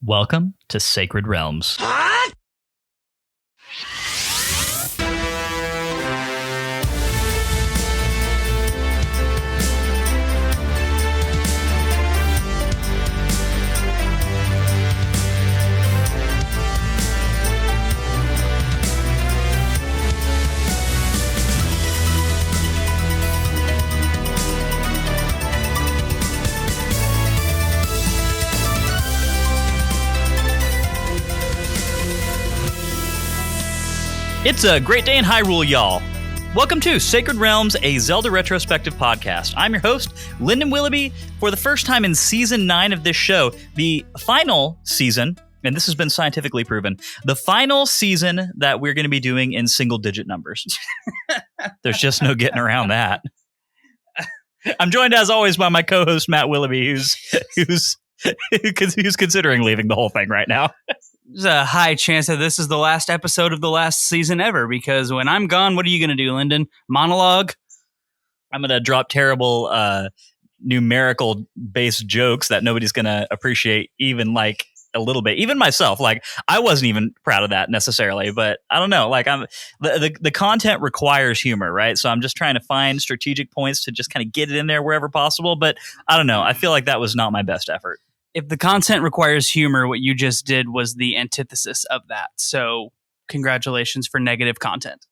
Welcome to Sacred Realms. It's a great day in Hyrule, y'all. Welcome to Sacred Realms, a Zelda Retrospective Podcast. I'm your host, Lyndon Willoughby. For the first time in Season 9 of this show, the final season, and this has been scientifically proven, the final season that we're going to be doing in single-digit numbers. There's just no getting around that. I'm joined, as always, by my co-host, Matt Willoughby, who's considering leaving the whole thing right now. There's a high chance that this is the last episode of the last season ever, because when I'm gone, what are you going to do, Lyndon? Monologue? I'm going to drop terrible numerical-based jokes that nobody's going to appreciate even, like, a little bit. Even myself, like, I wasn't even proud of that necessarily, but I don't know. Like, the content requires humor, right? So I'm just trying to find strategic points to just kind of get it in there wherever possible, but I don't know. I feel like that was not my best effort. If the content requires humor, what you just did was the antithesis of that. So congratulations for negative content.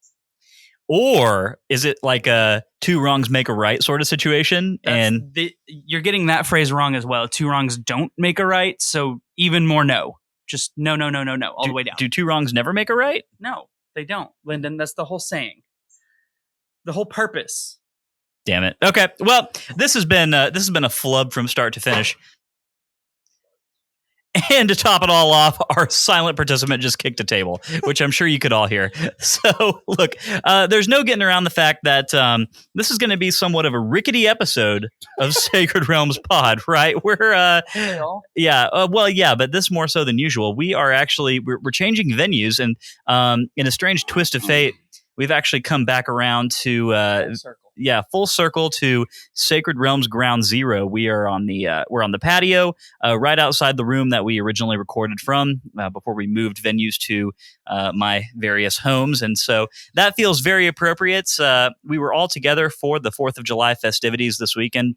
Or is it like a two wrongs make a right sort of situation? You're getting that phrase wrong as well. Two wrongs don't make a right. So even more no. Just no, all the way down. Do two wrongs never make a right? No, they don't, Lyndon. That's the whole saying. The whole purpose. Damn it. Okay. Well, this has been a flub from start to finish. And to top it all off, our silent participant just kicked a table, which I'm sure you could all hear. So, look, there's no getting around the fact that this is going to be somewhat of a rickety episode of Sacred Realms Pod, right? But this more so than usual. We are actually we're changing venues, and in a strange twist of fate, we've actually come back around to full circle to Sacred Realms Ground Zero. We are on the patio, right outside the room that we originally recorded from before we moved venues to my various homes, and so that feels very appropriate. We were all together for the 4th of July festivities this weekend,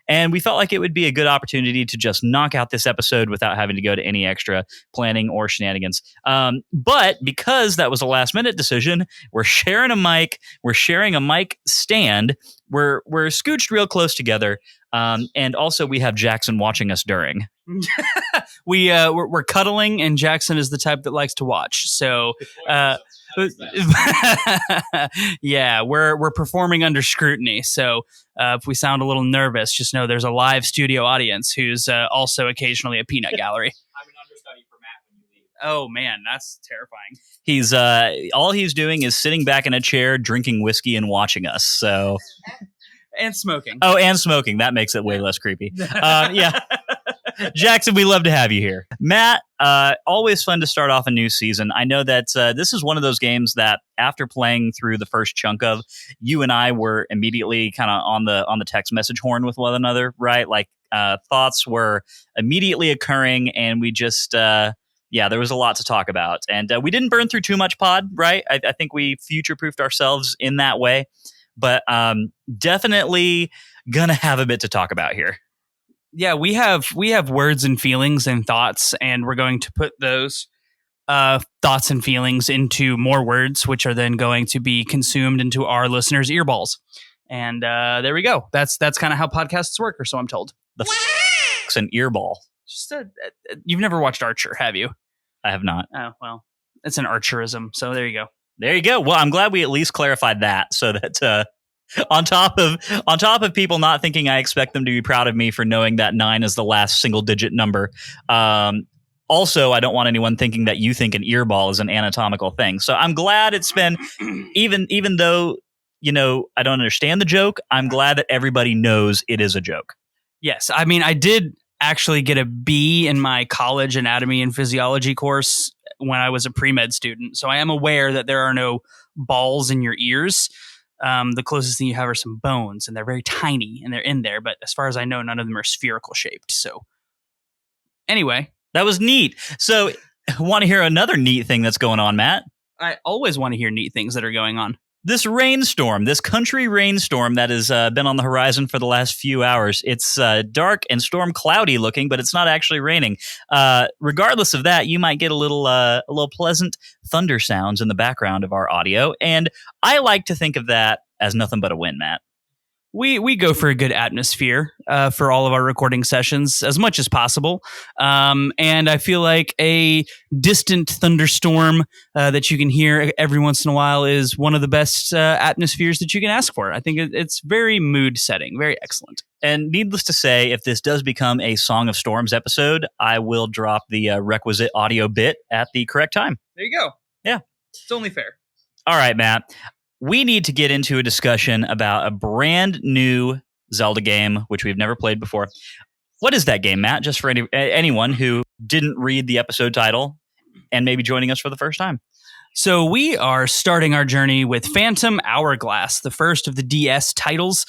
and we felt like it would be a good opportunity to just knock out this episode without having to go to any extra planning or shenanigans. But because that was a last-minute decision, we're sharing a mic. We're sharing a mic stand. We're scooched real close together, and also we have Jackson watching us during. We're cuddling, and Jackson is the type that likes to watch. So, yeah, we're performing under scrutiny. So, if we sound a little nervous, just know there's a live studio audience who's also occasionally a peanut gallery. I'm an understudy for Matt when you leave. Oh man, that's terrifying. He's all he's doing is sitting back in a chair, drinking whiskey, and watching us. So, and smoking. Oh, and smoking. That makes it way less creepy. Yeah. Jackson, we love to have you here. Matt, always fun to start off a new season. I know that this is one of those games that after playing through the first chunk of, you and I were immediately kind of on the text message horn with one another, right? Like thoughts were immediately occurring, and we just, there was a lot to talk about. And we didn't burn through too much pod, right? I think we future-proofed ourselves in that way, but definitely gonna have a bit to talk about here. Yeah, we have words and feelings and thoughts, and we're going to put those thoughts and feelings into more words, which are then going to be consumed into our listeners' earballs. And there we go. That's kind of how podcasts work, or so I'm told. It's an earball. You've never watched Archer, have you? I have not. Oh, well, it's an Archerism, so there you go. There you go. Well, I'm glad we at least clarified that, so that on top of people not thinking I expect them to be proud of me for knowing that 9 is the last single digit number. Also, I don't want anyone thinking that you think an earball is an anatomical thing. So I'm glad it's been, even though, I don't understand the joke, I'm glad that everybody knows it is a joke. Yes. I mean, I did actually get a B in my college anatomy and physiology course when I was a pre-med student. So I am aware that there are no balls in your ears. The closest thing you have are some bones, and they're very tiny, and they're in there. But as far as I know, none of them are spherical shaped. So anyway, That was neat. So, want to hear another neat thing that's going on, Matt? I always want to hear neat things that are going on. This rainstorm, this country rainstorm that has been on the horizon for the last few hours. It's dark and storm cloudy looking, but it's not actually raining. Regardless of that, you might get a little pleasant thunder sounds in the background of our audio. And I like to think of that as nothing but a win, Matt. We go for a good atmosphere for all of our recording sessions as much as possible. And I feel like a distant thunderstorm that you can hear every once in a while is one of the best atmospheres that you can ask for. I think it's very mood setting, very excellent. And needless to say, if this does become a Song of Storms episode, I will drop the requisite audio bit at the correct time. There you go. Yeah. It's only fair. All right, Matt. We need to get into a discussion about a brand new Zelda game, which we've never played before. What is that game, Matt? Just for anyone who didn't read the episode title and maybe joining us for the first time. So we are starting our journey with Phantom Hourglass, the first of the DS titles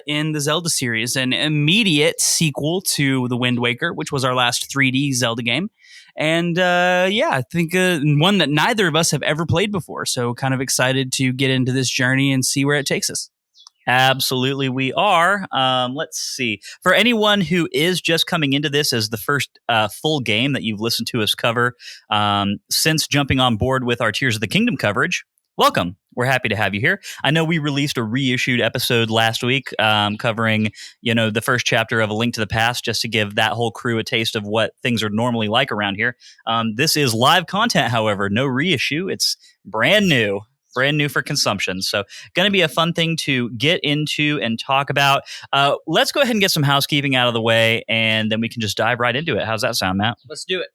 in the Zelda series, an immediate sequel to The Wind Waker, which was our last 3D Zelda game. And I think one that neither of us have ever played before. So kind of excited to get into this journey and see where it takes us. Absolutely, we are. Let's see. For anyone who is just coming into this as the first full game that you've listened to us cover since jumping on board with our Tears of the Kingdom coverage, welcome. We're happy to have you here. I know we released a reissued episode last week covering, the first chapter of A Link to the Past, just to give that whole crew a taste of what things are normally like around here. This is live content, however, no reissue. It's brand new for consumption. So going to be a fun thing to get into and talk about. Let's go ahead and get some housekeeping out of the way, and then we can just dive right into it. How's that sound, Matt? Let's do it.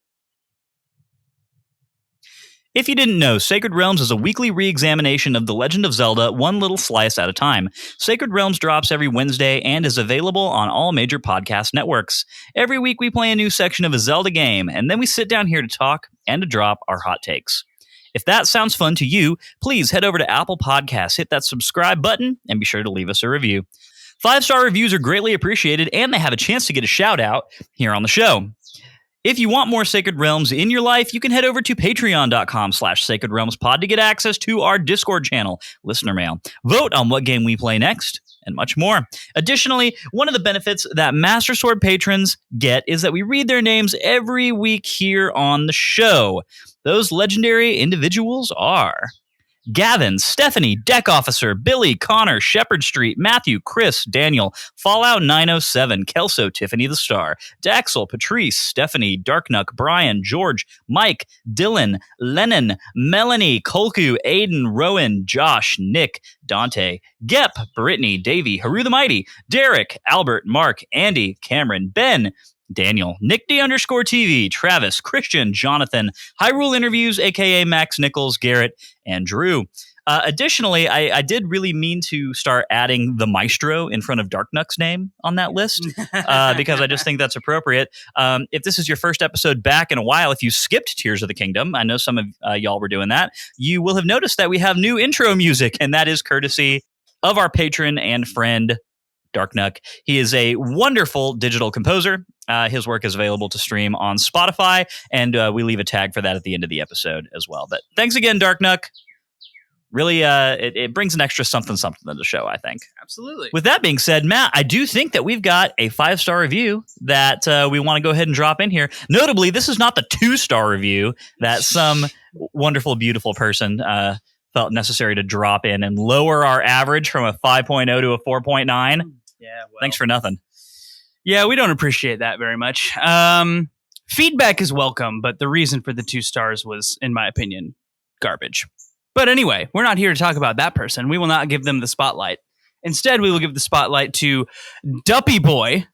If you didn't know, Sacred Realms is a weekly re-examination of The Legend of Zelda, one little slice at a time. Sacred Realms drops every Wednesday and is available on all major podcast networks. Every week we play a new section of a Zelda game, and then we sit down here to talk and to drop our hot takes. If that sounds fun to you, please head over to Apple Podcasts, hit that subscribe button, and be sure to leave us a review. 5-star reviews are greatly appreciated, and they have a chance to get a shout-out here on the show. If you want more Sacred Realms in your life, you can head over to patreon.com/Sacred Realms Pod to get access to our Discord channel, listener mail, vote on what game we play next, and much more. Additionally, one of the benefits that Master Sword patrons get is that we read their names every week here on the show. Those legendary individuals are Gavin, Stephanie, Deck Officer, Billy, Connor, Shepherd Street, Matthew, Chris, Daniel, Fallout 907, Kelso, Tiffany the Star, Daxel, Patrice, Stephanie, Darknuck, Brian, George, Mike, Dylan, Lennon, Melanie, Kolku, Aiden, Rowan, Josh, Nick, Dante, Gep, Brittany, Davey, Haru the Mighty, Derek, Albert, Mark, Andy, Cameron, Ben, Daniel, Nick D_TV, Travis, Christian, Jonathan, Hyrule Interviews, aka Max Nichols, Garrett, and Drew. Additionally, I did really mean to start adding the Maestro in front of Darknuck's name on that list because I just think that's appropriate. If this is your first episode back in a while, if you skipped Tears of the Kingdom, I know some of y'all were doing that, you will have noticed that we have new intro music, and that is courtesy of our patron and friend, Darknuck. He is a wonderful digital composer. His work is available to stream on Spotify, and we leave a tag for that at the end of the episode as well. But thanks again, Darknuck. Really, it brings an extra something to the show, I think. Absolutely. With that being said, Matt, I do think that we've got a 5-star review that we want to go ahead and drop in here. Notably, this is not the 2-star review that some wonderful, beautiful person felt necessary to drop in and lower our average from a 5.0 to a 4.9. Yeah, well. Thanks for nothing. Yeah, we don't appreciate that very much. Feedback is welcome, but the reason for the 2 stars was, in my opinion, garbage. But anyway, we're not here to talk about that person. We will not give them the spotlight. Instead, we will give the spotlight to Duppy Boy,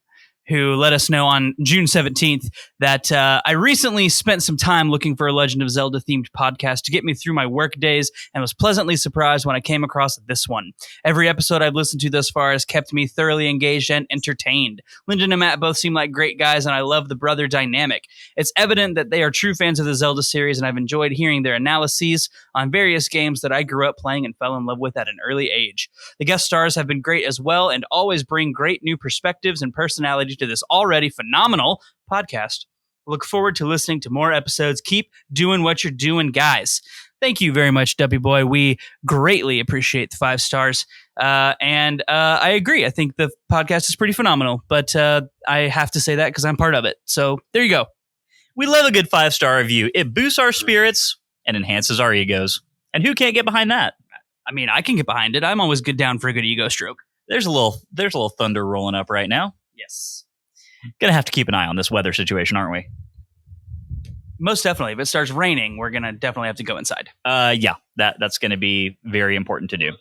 who let us know on June 17th that I recently spent some time looking for a Legend of Zelda themed podcast to get me through my work days and was pleasantly surprised when I came across this one. Every episode I've listened to thus far has kept me thoroughly engaged and entertained. Lyndon and Matt both seem like great guys, and I love the brother dynamic. It's evident that they are true fans of the Zelda series, and I've enjoyed hearing their analyses on various games that I grew up playing and fell in love with at an early age. The guest stars have been great as well and always bring great new perspectives and personality to this already phenomenal podcast. Look forward to listening to more episodes. Keep doing what you're doing, guys. Thank you very much, Duppy Boy. We greatly appreciate the 5 stars. And I agree. I think the podcast is pretty phenomenal, but I have to say that because I'm part of it. So there you go. We love a good 5-star review. It boosts our spirits and enhances our egos. And who can't get behind that? I mean, I can get behind it. I'm always good down for a good ego stroke. There's a little thunder rolling up right now. Yes. Gonna have to keep an eye on this weather situation, aren't we? Most definitely. If it starts raining, we're gonna definitely have to go inside. Yeah, that's gonna be very important to do.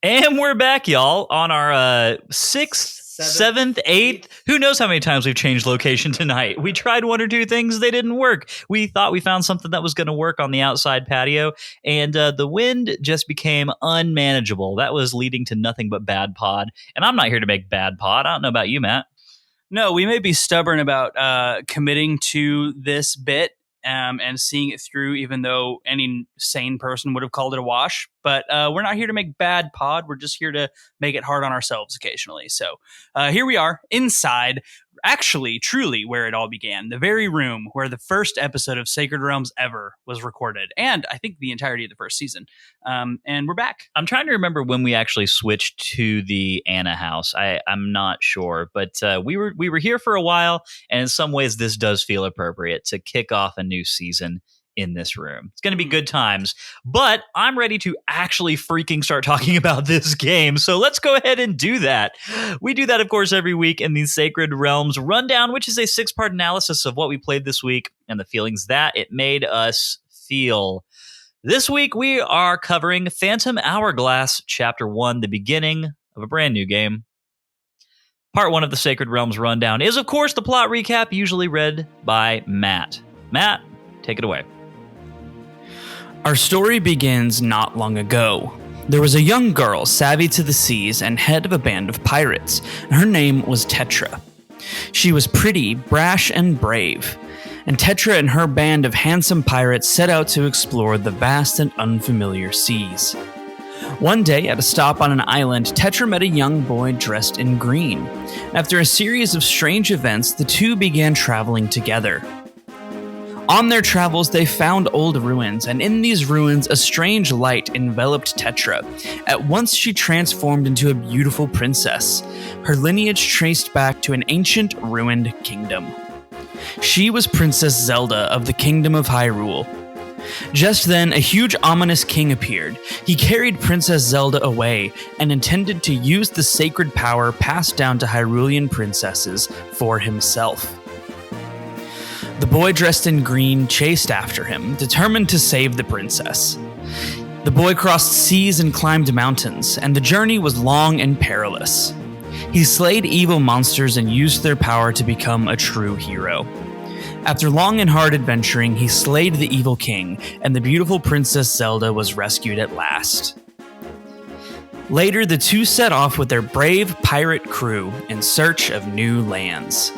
And we're back, y'all, on our 6th, 7th, 8th. Who knows how many times we've changed location tonight. We tried 1 or 2 things, they didn't work. We thought we found something that was going to work on the outside patio, and the wind just became unmanageable. That was leading to nothing but bad pod. And I'm not here to make bad pod. I don't know about you, Matt. No, we may be stubborn about committing to this bit and seeing it through, even though any sane person would have called it a wash. But we're not here to make bad pod. We're just here to make it hard on ourselves occasionally. So here we are inside, actually, truly where it all began. The very room where the first episode of Sacred Realms ever was recorded. And I think the entirety of the first season. And we're back. I'm trying to remember when we actually switched to the Anna house. I'm not sure, but we were here for a while. And in some ways, this does feel appropriate to kick off a new season in this room. It's going to be good times, but I'm ready to actually freaking start talking about this game. So let's go ahead and do that. We do that, of course, every week in the Sacred Realms Rundown, which is a 6-part analysis of what we played this week and the feelings that it made us feel. This week, we are covering Phantom Hourglass, Chapter 1, the beginning of a brand new game. Part 1 of the Sacred Realms Rundown is, of course, the plot recap, usually read by Matt. Matt, take it away. Our story begins not long ago. There was a young girl savvy to the seas and head of a band of pirates. Her name was Tetra. She was pretty, brash, and brave. And Tetra and her band of handsome pirates set out to explore the vast and unfamiliar seas. One day, at a stop on an island, Tetra met a young boy dressed in green. After a series of strange events, the two began traveling together. On their travels, they found old ruins, and in these ruins, a strange light enveloped Tetra. At once, she transformed into a beautiful princess. Her lineage traced back to an ancient, ruined kingdom. She was Princess Zelda of the Kingdom of Hyrule. Just then, a huge, ominous king appeared. He carried Princess Zelda away and intended to use the sacred power passed down to Hyrulean princesses for himself. The boy dressed in green chased after him, determined to save the princess. The boy crossed seas and climbed mountains, and the journey was long and perilous. He slayed evil monsters and used their power to become a true hero. After long and hard adventuring, he slayed the evil king, and the beautiful Princess Zelda was rescued at last. Later, the two set off with their brave pirate crew in search of new lands.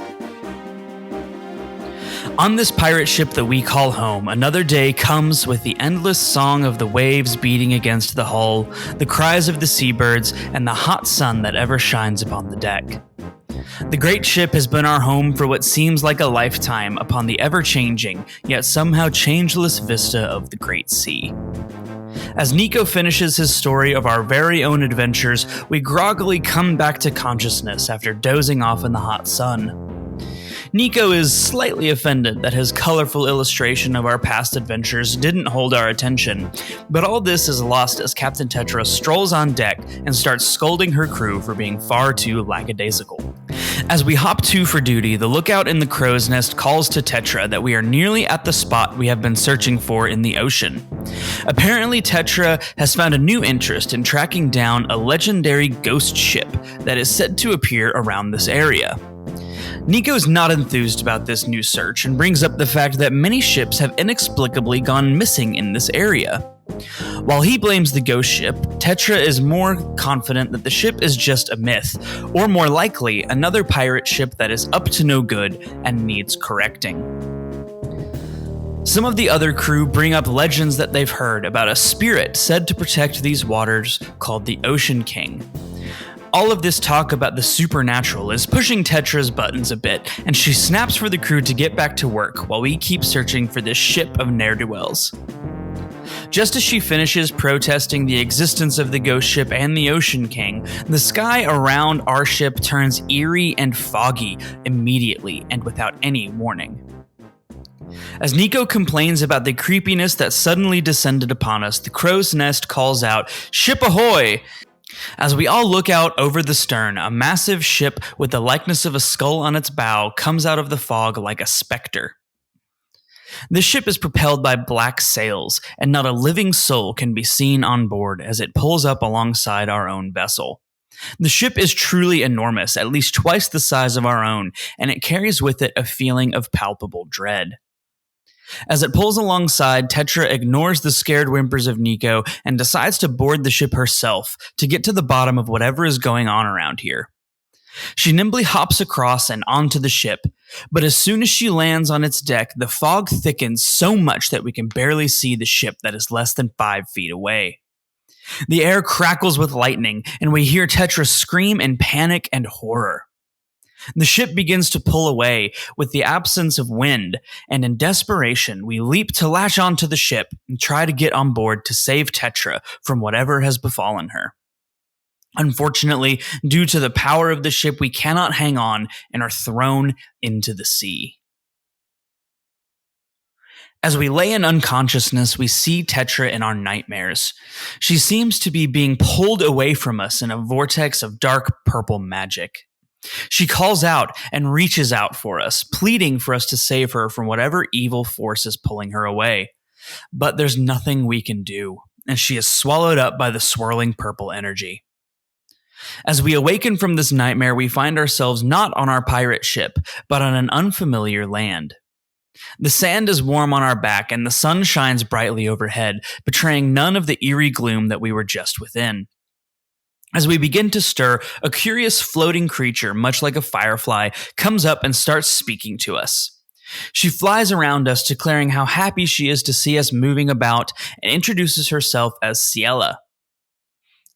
On this pirate ship that we call home, another day comes with the endless song of the waves beating against the hull, the cries of the seabirds, and the hot sun that ever shines upon the deck. The great ship has been our home for what seems like a lifetime upon the ever-changing, yet somehow changeless vista of the great sea. As Nico finishes his story of our very own adventures, we groggily come back to consciousness after dozing off in the hot sun. Nico is slightly offended that his colorful illustration of our past adventures didn't hold our attention, but all this is lost as Captain Tetra strolls on deck and starts scolding her crew for being far too lackadaisical. As we hop to for duty, the lookout in the crow's nest calls to Tetra that we are nearly at the spot we have been searching for in the ocean. Apparently, Tetra has found a new interest in tracking down a legendary ghost ship that is said to appear around this area. Nico's not enthused about this new search and brings up the fact that many ships have inexplicably gone missing in this area. While he blames the ghost ship, Tetra is more confident that the ship is just a myth, or more likely, another pirate ship that is up to no good and needs correcting. Some of the other crew bring up legends that they've heard about a spirit said to protect these waters called the Ocean King. All of this talk about the supernatural is pushing Tetra's buttons a bit, and she snaps for the crew to get back to work while we keep searching for this ship of ne'er-do-wells. Just as she finishes protesting the existence of the ghost ship and the Ocean King, the sky around our ship turns eerie and foggy immediately and without any warning. As Nico complains about the creepiness that suddenly descended upon us, the crow's nest calls out, "Ship ahoy!" As we all look out over the stern, a massive ship with the likeness of a skull on its bow comes out of the fog like a specter. This ship is propelled by black sails, and not a living soul can be seen on board as it pulls up alongside our own vessel. The ship is truly enormous, at least twice the size of our own, and it carries with it a feeling of palpable dread. As it pulls alongside, Tetra ignores the scared whimpers of Nico and decides to board the ship herself to get to the bottom of whatever is going on around here. She nimbly hops across and onto the ship, but as soon as she lands on its deck, the fog thickens so much that we can barely see the ship that is less than 5 feet away. The air crackles with lightning, and we hear Tetra scream in panic and horror. The ship begins to pull away with the absence of wind, and in desperation, we leap to latch onto the ship and try to get on board to save Tetra from whatever has befallen her. Unfortunately, due to the power of the ship, we cannot hang on and are thrown into the sea. As we lay in unconsciousness, we see Tetra in our nightmares. She seems to be being pulled away from us in a vortex of dark purple magic. She calls out and reaches out for us, pleading for us to save her from whatever evil force is pulling her away. But there's nothing we can do, and she is swallowed up by the swirling purple energy. As we awaken from this nightmare, we find ourselves not on our pirate ship, but on an unfamiliar land. The sand is warm on our back, and the sun shines brightly overhead, betraying none of the eerie gloom that we were just within. As we begin to stir, a curious floating creature, much like a firefly, comes up and starts speaking to us. She flies around us, declaring how happy she is to see us moving about, and introduces herself as Ciela.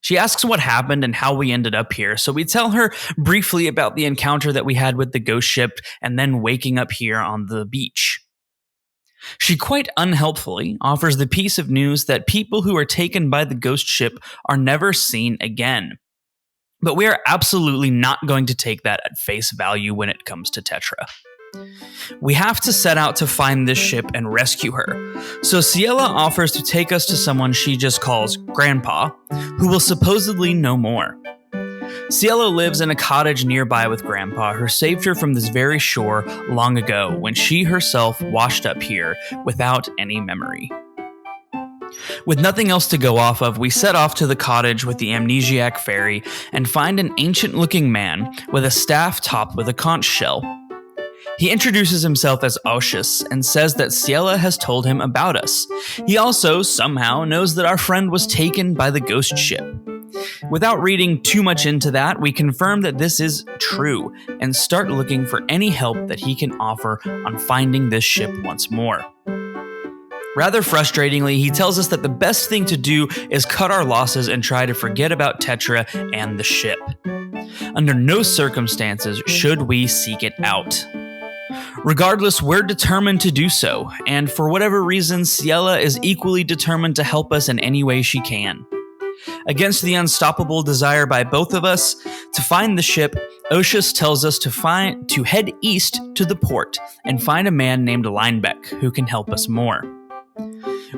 She asks what happened and how we ended up here, so we tell her briefly about the encounter that we had with the ghost ship and then waking up here on the beach. She quite unhelpfully offers the piece of news that people who are taken by the ghost ship are never seen again. But we are absolutely not going to take that at face value when it comes to Tetra. We have to set out to find this ship and rescue her. So Ciela offers to take us to someone she just calls Grandpa, who will supposedly know more. Ciela lives in a cottage nearby with Grandpa, who saved her from this very shore long ago when she herself washed up here without any memory. With nothing else to go off of, we set off to the cottage with the amnesiac fairy and find an ancient-looking man with a staff topped with a conch shell. He introduces himself as Aushus and says that Ciela has told him about us. He also, somehow, knows that our friend was taken by the ghost ship. Without reading too much into that, we confirm that this is true and start looking for any help that he can offer on finding this ship once more. Rather frustratingly, he tells us that the best thing to do is cut our losses and try to forget about Tetra and the ship. Under no circumstances should we seek it out. Regardless, we're determined to do so, and for whatever reason, Ciela is equally determined to help us in any way she can. Against the unstoppable desire by both of us to find the ship, Aushus tells us to head east to the port and find a man named Lyndon who can help us more.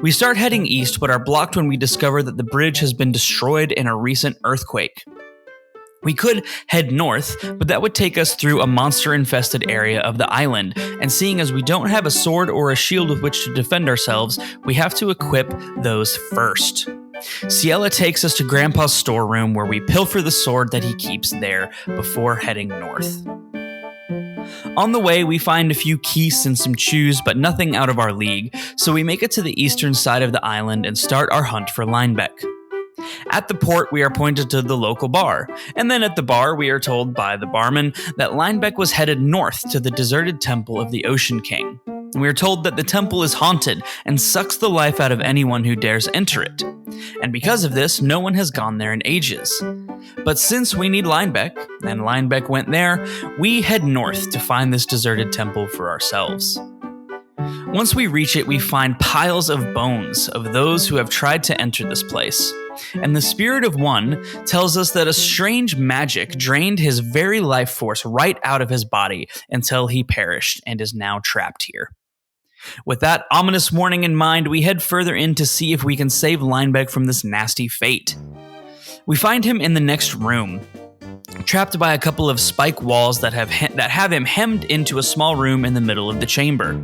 We start heading east, but are blocked when we discover that the bridge has been destroyed in a recent earthquake. We could head north, but that would take us through a monster-infested area of the island, and seeing as we don't have a sword or a shield with which to defend ourselves, we have to equip those first. Ciela takes us to Grandpa's storeroom where we pilfer the sword that he keeps there before heading north. On the way, we find a few keys and some chews, but nothing out of our league, so we make it to the eastern side of the island and start our hunt for Lyndon. At the port, we are pointed to the local bar, and then at the bar, we are told by the barman that Lyndon was headed north to the deserted temple of the Ocean King. We are told that the temple is haunted and sucks the life out of anyone who dares enter it. And because of this, no one has gone there in ages. But since we need Linebeck, and Linebeck went there, we head north to find this deserted temple for ourselves. Once we reach it, we find piles of bones of those who have tried to enter this place. And the spirit of one tells us that a strange magic drained his very life force right out of his body until he perished and is now trapped here. With that ominous warning in mind, we head further in to see if we can save Linebeck from this nasty fate. We find him in the next room, trapped by a couple of spike walls that have him hemmed into a small room in the middle of the chamber.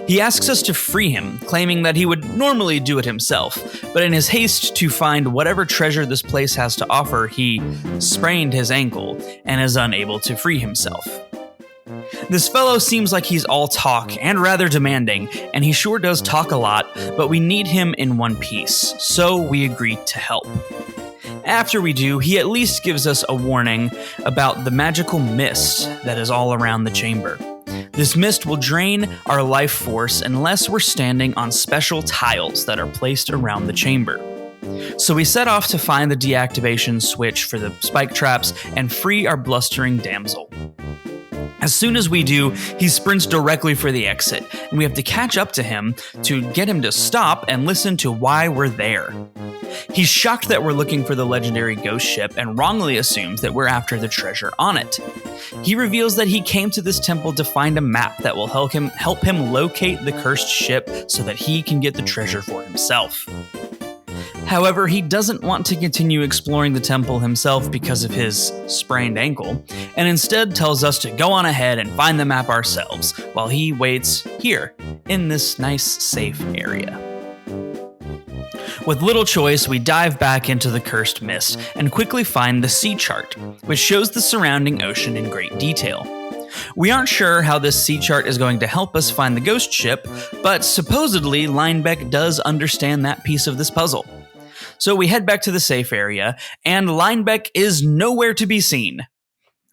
He asks us to free him, claiming that he would normally do it himself, but in his haste to find whatever treasure this place has to offer, he sprained his ankle and is unable to free himself. This fellow seems like he's all talk and rather demanding, and he sure does talk a lot, but we need him in one piece, so we agree to help. After we do, he at least gives us a warning about the magical mist that is all around the chamber. This mist will drain our life force unless we're standing on special tiles that are placed around the chamber. So we set off to find the deactivation switch for the spike traps and free our blustering damsel. As soon as we do, he sprints directly for the exit, and we have to catch up to him to get him to stop and listen to why we're there. He's shocked that we're looking for the legendary ghost ship and wrongly assumes that we're after the treasure on it. He reveals that he came to this temple to find a map that will help him locate the cursed ship so that he can get the treasure for himself. However, he doesn't want to continue exploring the temple himself because of his sprained ankle, and instead tells us to go on ahead and find the map ourselves, while he waits here, in this nice, safe area. With little choice, we dive back into the cursed mist and quickly find the sea chart, which shows the surrounding ocean in great detail. We aren't sure how this sea chart is going to help us find the ghost ship, but supposedly Linebeck does understand that piece of this puzzle. So we head back to the safe area, and Linebeck is nowhere to be seen.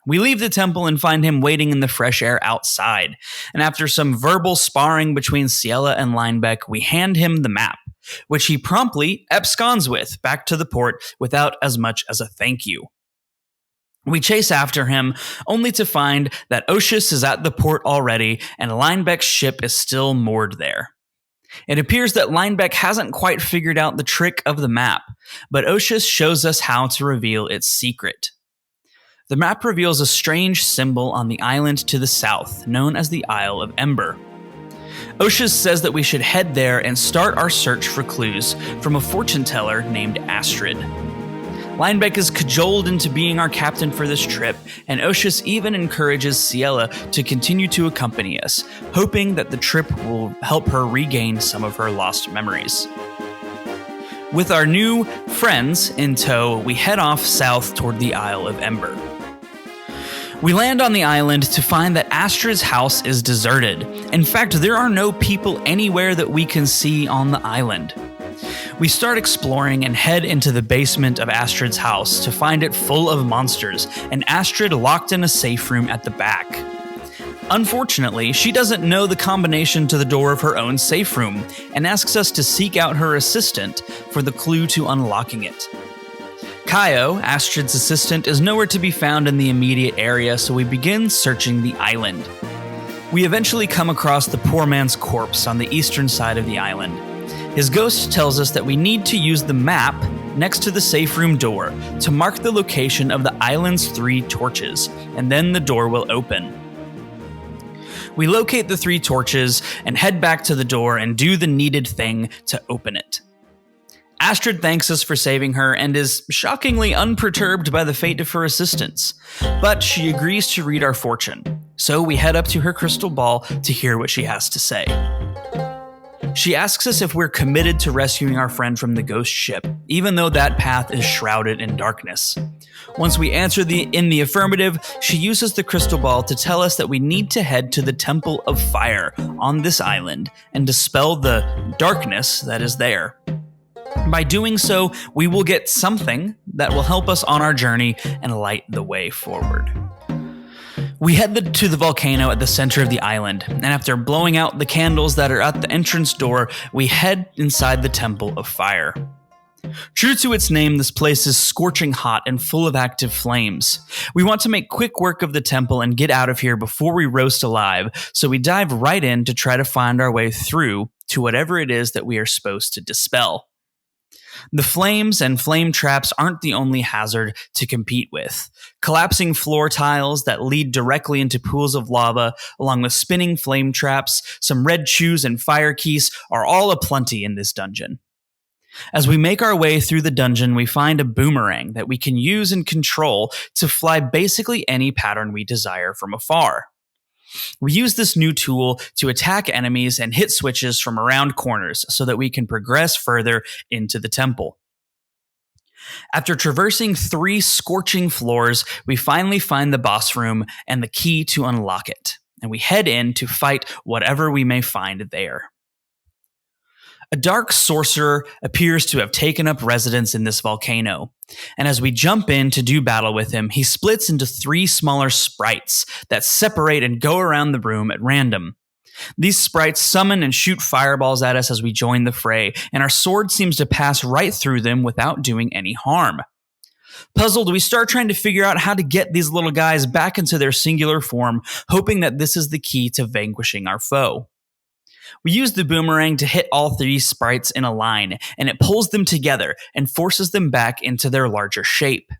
We leave the temple and find him waiting in the fresh air outside, and after some verbal sparring between Ciela and Linebeck, we hand him the map, which he promptly absconds with back to the port without as much as a thank you. We chase after him, only to find that Oshus is at the port already, and Linebeck's ship is still moored there. It appears that Linebeck hasn't quite figured out the trick of the map, but Oshus shows us how to reveal its secret. The map reveals a strange symbol on the island to the south, known as the Isle of Ember. Oshus says that we should head there and start our search for clues from a fortune teller named Astrid. Linebeck is cajoled into being our captain for this trip, and Oshus even encourages Ciela to continue to accompany us, hoping that the trip will help her regain some of her lost memories. With our new friends in tow, we head off south toward the Isle of Ember. We land on the island to find that Astrid's house is deserted. In fact, there are no people anywhere that we can see on the island. We start exploring and head into the basement of Astrid's house to find it full of monsters, and Astrid locked in a safe room at the back. Unfortunately, she doesn't know the combination to the door of her own safe room, and asks us to seek out her assistant for the clue to unlocking it. Kaio, Astrid's assistant, is nowhere to be found in the immediate area, so we begin searching the island. We eventually come across the poor man's corpse on the eastern side of the island. His ghost tells us that we need to use the map next to the safe room door to mark the location of the island's 3 torches, and then the door will open. We locate the 3 torches and head back to the door and do the needed thing to open it. Astrid thanks us for saving her and is shockingly unperturbed by the fate of her assistants, but she agrees to read our fortune, so we head up to her crystal ball to hear what she has to say. She asks us if we're committed to rescuing our friend from the ghost ship, even though that path is shrouded in darkness. Once we answer in the affirmative, she uses the crystal ball to tell us that we need to head to the Temple of Fire on this island and dispel the darkness that is there. By doing so, we will get something that will help us on our journey and light the way forward. We head to the volcano at the center of the island, and after blowing out the candles that are at the entrance door, we head inside the Temple of Fire. True to its name, this place is scorching hot and full of active flames. We want to make quick work of the temple and get out of here before we roast alive, so we dive right in to try to find our way through to whatever it is that we are supposed to dispel. The flames and flame traps aren't the only hazard to compete with. Collapsing floor tiles that lead directly into pools of lava, along with spinning flame traps, some red chews, and fire keys are all aplenty in this dungeon. As we make our way through the dungeon, we find a boomerang that we can use and control to fly basically any pattern we desire from afar. We use this new tool to attack enemies and hit switches from around corners so that we can progress further into the temple. After traversing 3 scorching floors, we finally find the boss room and the key to unlock it, and we head in to fight whatever we may find there. A dark sorcerer appears to have taken up residence in this volcano, and as we jump in to do battle with him, he splits into 3 smaller sprites that separate and go around the room at random. These sprites summon and shoot fireballs at us as we join the fray, and our sword seems to pass right through them without doing any harm. Puzzled, we start trying to figure out how to get these little guys back into their singular form, hoping that this is the key to vanquishing our foe. We use the boomerang to hit all 3 sprites in a line, and it pulls them together and forces them back into their larger shape.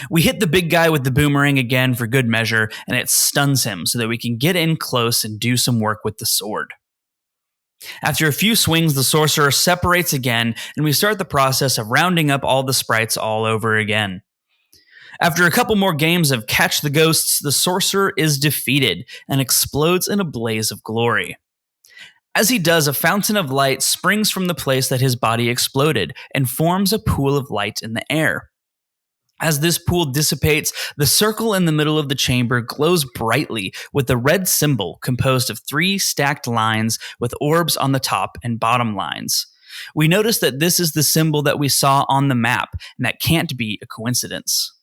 We hit the big guy with the boomerang again for good measure, and it stuns him so that we can get in close and do some work with the sword. After a few swings, the sorcerer separates again, and we start the process of rounding up all the sprites all over again. After a couple more games of catch the ghosts, the sorcerer is defeated and explodes in a blaze of glory. As he does, a fountain of light springs from the place that his body exploded and forms a pool of light in the air. As this pool dissipates, the circle in the middle of the chamber glows brightly with a red symbol composed of 3 stacked lines with orbs on the top and bottom lines. We notice that this is the symbol that we saw on the map, and that can't be a coincidence.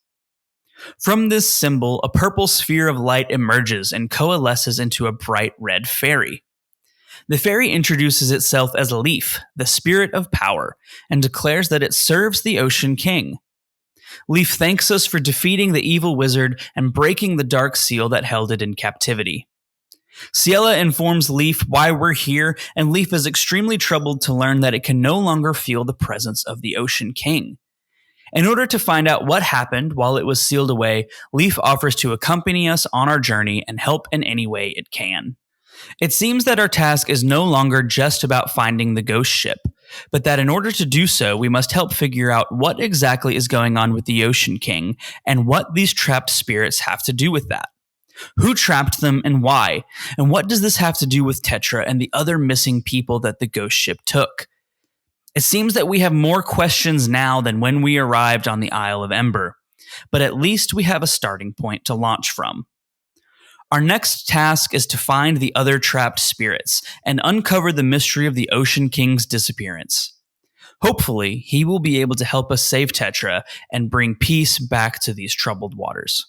From this symbol, a purple sphere of light emerges and coalesces into a bright red fairy. The fairy introduces itself as Leaf, the spirit of power, and declares that it serves the Ocean King. Leaf thanks us for defeating the evil wizard and breaking the dark seal that held it in captivity. Ciela informs Leaf why we're here, and Leaf is extremely troubled to learn that it can no longer feel the presence of the Ocean King. In order to find out what happened while it was sealed away, Leaf offers to accompany us on our journey and help in any way it can. It seems that our task is no longer just about finding the ghost ship, but that in order to do so, we must help figure out what exactly is going on with the Ocean King and what these trapped spirits have to do with that. Who trapped them and why? And what does this have to do with Tetra and the other missing people that the ghost ship took? It seems that we have more questions now than when we arrived on the Isle of Ember, but at least we have a starting point to launch from. Our next task is to find the other trapped spirits and uncover the mystery of the Ocean King's disappearance. Hopefully, he will be able to help us save Tetra and bring peace back to these troubled waters.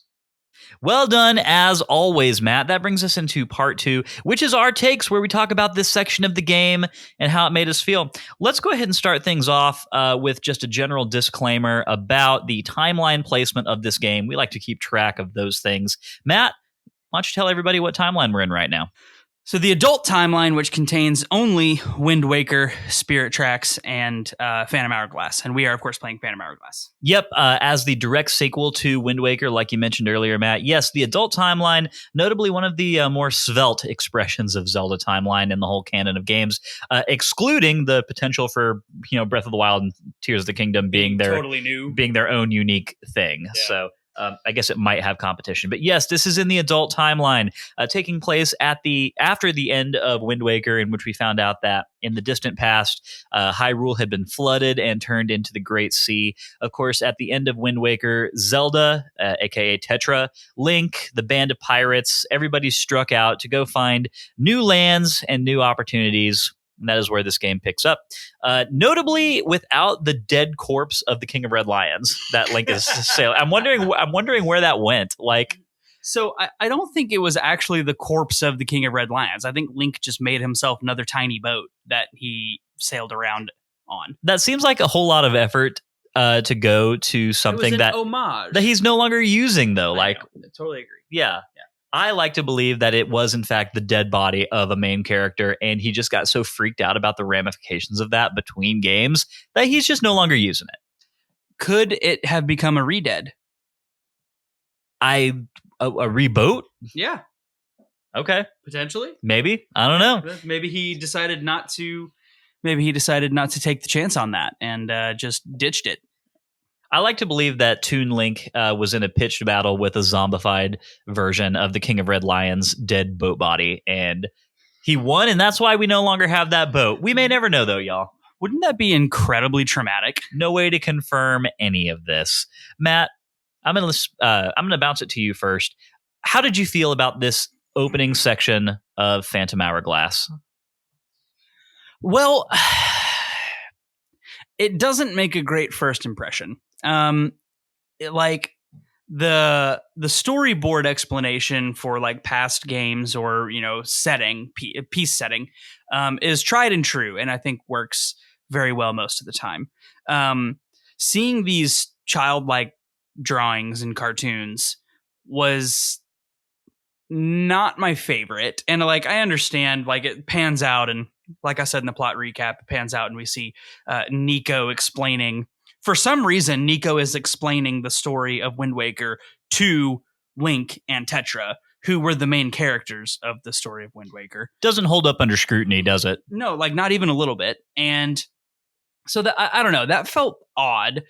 Well done, as always, Matt. That brings us into part 2, which is our takes, where we talk about this section of the game and how it made us feel. Let's go ahead and start things off with just a general disclaimer about the timeline placement of this game. We like to keep track of those things. Matt, why don't you tell everybody what timeline we're in right now? So the adult timeline, which contains only Wind Waker, Spirit Tracks, and Phantom Hourglass. And we are, of course, playing Phantom Hourglass. Yep, as the direct sequel to Wind Waker, like you mentioned earlier, Matt. Yes, the adult timeline, notably one of the more svelte expressions of Zelda timeline in the whole canon of games, excluding the potential for Breath of the Wild and Tears of the Kingdom being their totally new, being their own unique thing. Yeah. So. I guess it might have competition, but yes, this is in the adult timeline, taking place after the end of Wind Waker, in which we found out that in the distant past, Hyrule had been flooded and turned into the Great Sea. Of course, at the end of Wind Waker, Zelda, aka Tetra, Link, the band of pirates, everybody struck out to go find new lands and new opportunities. And that is where this game picks up. Notably, without the dead corpse of the King of Red Lions that Link is sailing. I'm wondering where that went. Like, So I don't think it was actually the corpse of the King of Red Lions. I think Link just made himself another tiny boat that he sailed around on. That seems like a whole lot of effort to go to It was something an that homage. he's no longer using, though. I totally agree. Yeah. I like to believe that it was, in fact, the dead body of a main character, and he just got so freaked out about the ramifications of that between games that he's just no longer using it. Could it have become a redead? A reboot? Yeah. Okay. Potentially. Maybe. I don't know. Maybe he decided not to. Maybe he decided not to take the chance on that and just ditched it. I like to believe that Toon Link was in a pitched battle with a zombified version of the King of Red Lions' dead boat body, and he won, and that's why we no longer have that boat. We may never know, though, y'all. Wouldn't that be incredibly traumatic? No way to confirm any of this. Matt, I'm gonna bounce it to you first. How did you feel about this opening section of Phantom Hourglass? Well, it doesn't make a great first impression. Like the storyboard explanation for like past games or piece setting is tried and true, and I think works very well most of the time. Seeing these childlike drawings and cartoons was not my favorite, and like I understand, like it pans out, and like I said in the plot recap, it pans out and we see Nico explaining. For some reason, Nico is explaining the story of Wind Waker to Link and Tetra, who were the main characters of the story of Wind Waker. Doesn't hold up under scrutiny, does it? No, like not even a little bit. And so that I don't know, that felt odd.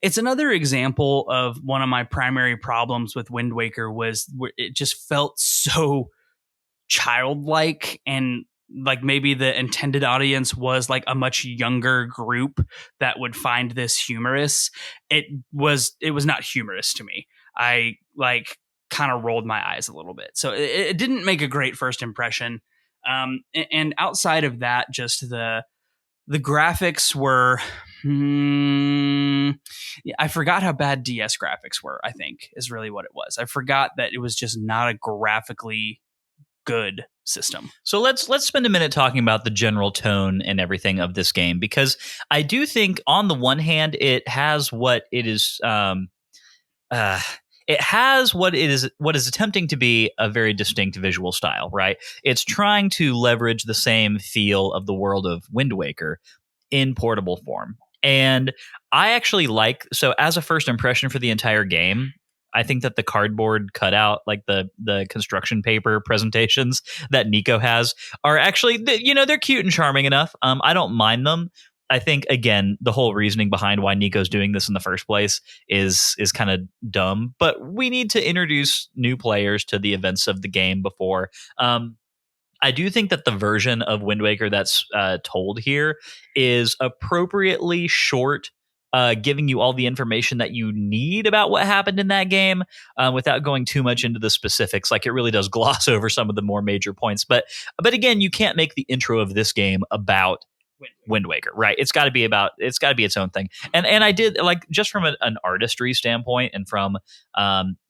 It's another example of one of my primary problems with Wind Waker was it just felt so childlike, and like maybe the intended audience was like a much younger group that would find this humorous. It was not humorous to me. I like kind of rolled my eyes a little bit. So it didn't make a great first impression. And outside of that, just the graphics were, I forgot how bad DS graphics were, I think is really what it was. I forgot that it was just not a graphically good system. So let's spend a minute talking about the general tone and everything of this game, because I do think on the one hand it has what it is what is attempting to be a very distinct visual style, right? It's trying to leverage the same feel of the world of Wind Waker in portable form. And I actually so as a first impression for the entire game, I think that the cardboard cutout, like the construction paper presentations that Nico has, are actually, they're cute and charming enough. I don't mind them. I think, again, the whole reasoning behind why Nico's doing this in the first place is kind of dumb. But we need to introduce new players to the events of the game before. I do think that the version of Wind Waker that's told here is appropriately short, giving you all the information that you need about what happened in that game without going too much into the specifics. Like, it really does gloss over some of the more major points. But again, you can't make the intro of this game about Wind Waker, right? It's got to be its own thing. And I did, like, just from an artistry standpoint and from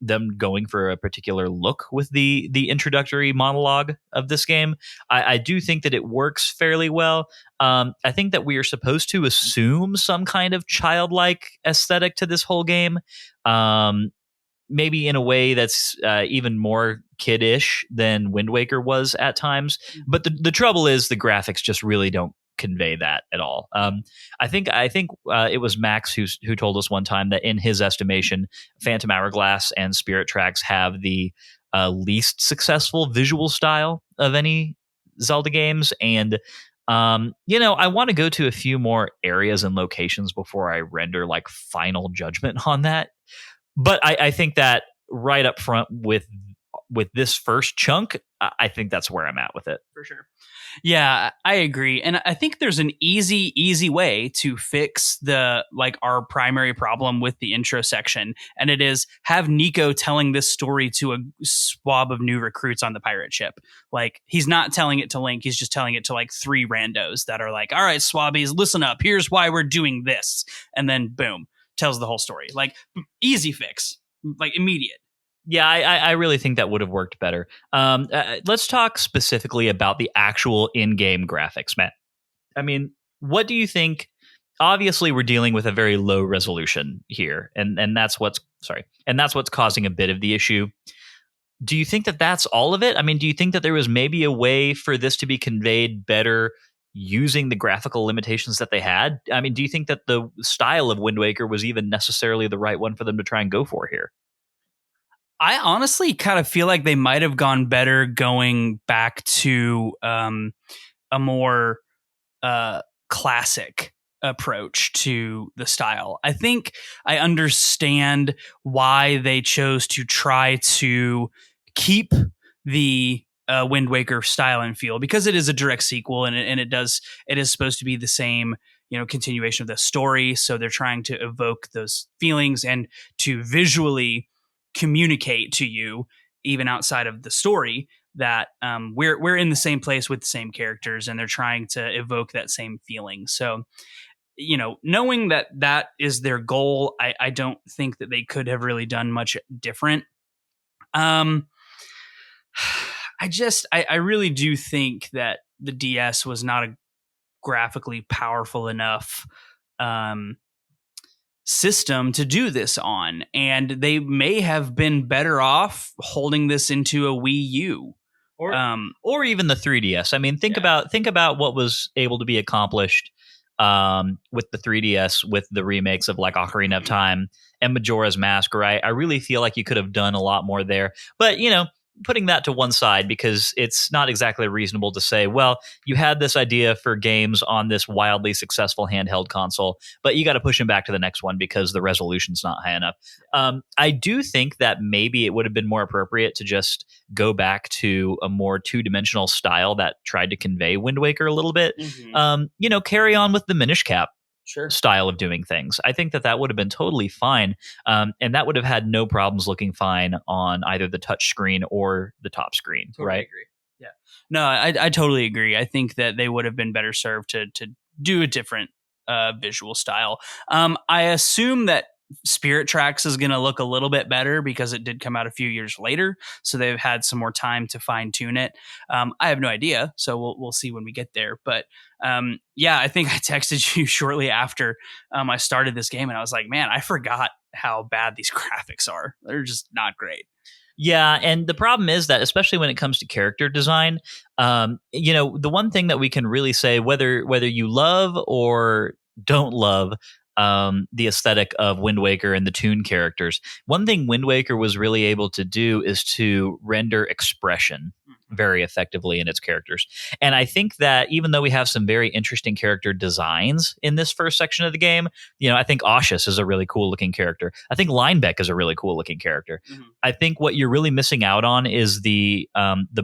them going for a particular look with the introductory monologue of this game, I do think that it works fairly well. I think that we are supposed to assume some kind of childlike aesthetic to this whole game. Maybe in a way that's even more kiddish than Wind Waker was at times. But the trouble is the graphics just really don't convey that at all. I think it was Max who told us one time that in his estimation, Phantom Hourglass and Spirit Tracks have the least successful visual style of any Zelda games. And I want to go to a few more areas and locations before I render like final judgment on that. But I think that right up front with this first chunk, I think that's where I'm at with it. For sure. Yeah, I agree. And I think there's an easy way to fix our primary problem with the intro section. And it is have Nico telling this story to a swab of new recruits on the pirate ship. Like, he's not telling it to Link. He's just telling it to like 3 randos that are like, all right, swabbies, listen up. Here's why we're doing this. And then boom, tells the whole story. Like, easy fix, like immediate. Yeah, I really think that would have worked better. Let's talk specifically about the actual in-game graphics, Matt. I mean, what do you think? Obviously, we're dealing with a very low resolution here, and that's what's causing a bit of the issue. Do you think that that's all of it? I mean, do you think that there was maybe a way for this to be conveyed better using the graphical limitations that they had? I mean, do you think that the style of Wind Waker was even necessarily the right one for them to try and go for here? I honestly kind of feel like they might have gone better going back to a more classic approach to the style. I think I understand why they chose to try to keep the Wind Waker style and feel, because it is a direct sequel, and it is supposed to be the same, continuation of the story. So they're trying to evoke those feelings and to visually communicate to you, even outside of the story, that we're in the same place with the same characters, and they're trying to evoke that same feeling. So, knowing that that is their goal, I don't think that they could have really done much different. I really do think that the DS was not a graphically powerful enough system to do this on, and they may have been better off holding this into a Wii U or even the 3DS. I mean, think about what was able to be accomplished with the 3DS with the remakes of like Ocarina of Time and Majora's Mask. Right, I really feel like you could have done a lot more there, but putting that to one side, because it's not exactly reasonable to say, well, you had this idea for games on this wildly successful handheld console, but you got to push them back to the next one because the resolution's not high enough. I do think that maybe it would have been more appropriate to just go back to a more two-dimensional style that tried to convey Wind Waker a little bit. Carry on with the Minish Cap style of doing things. I think that would have been totally fine, and that would have had no problems looking fine on either the touch screen or the top screen. Totally right? Agree. Yeah. No, I totally agree. I think that they would have been better served to do a different visual style. I assume that Spirit Tracks is going to look a little bit better because it did come out a few years later, so they've had some more time to fine tune it. I have no idea, so we'll see when we get there. But I think I texted you shortly after I started this game, and I was like, man, I forgot how bad these graphics are. They're just not great. Yeah, and the problem is that, especially when it comes to character design, the one thing that we can really say, whether you love or don't love the aesthetic of Wind Waker and the Toon characters, one thing Wind Waker was really able to do is to render expression very effectively in its characters. And I think that even though we have some very interesting character designs in this first section of the game, I think Aushus is a really cool looking character. I think Linebeck is a really cool looking character. I think what you're really missing out on is the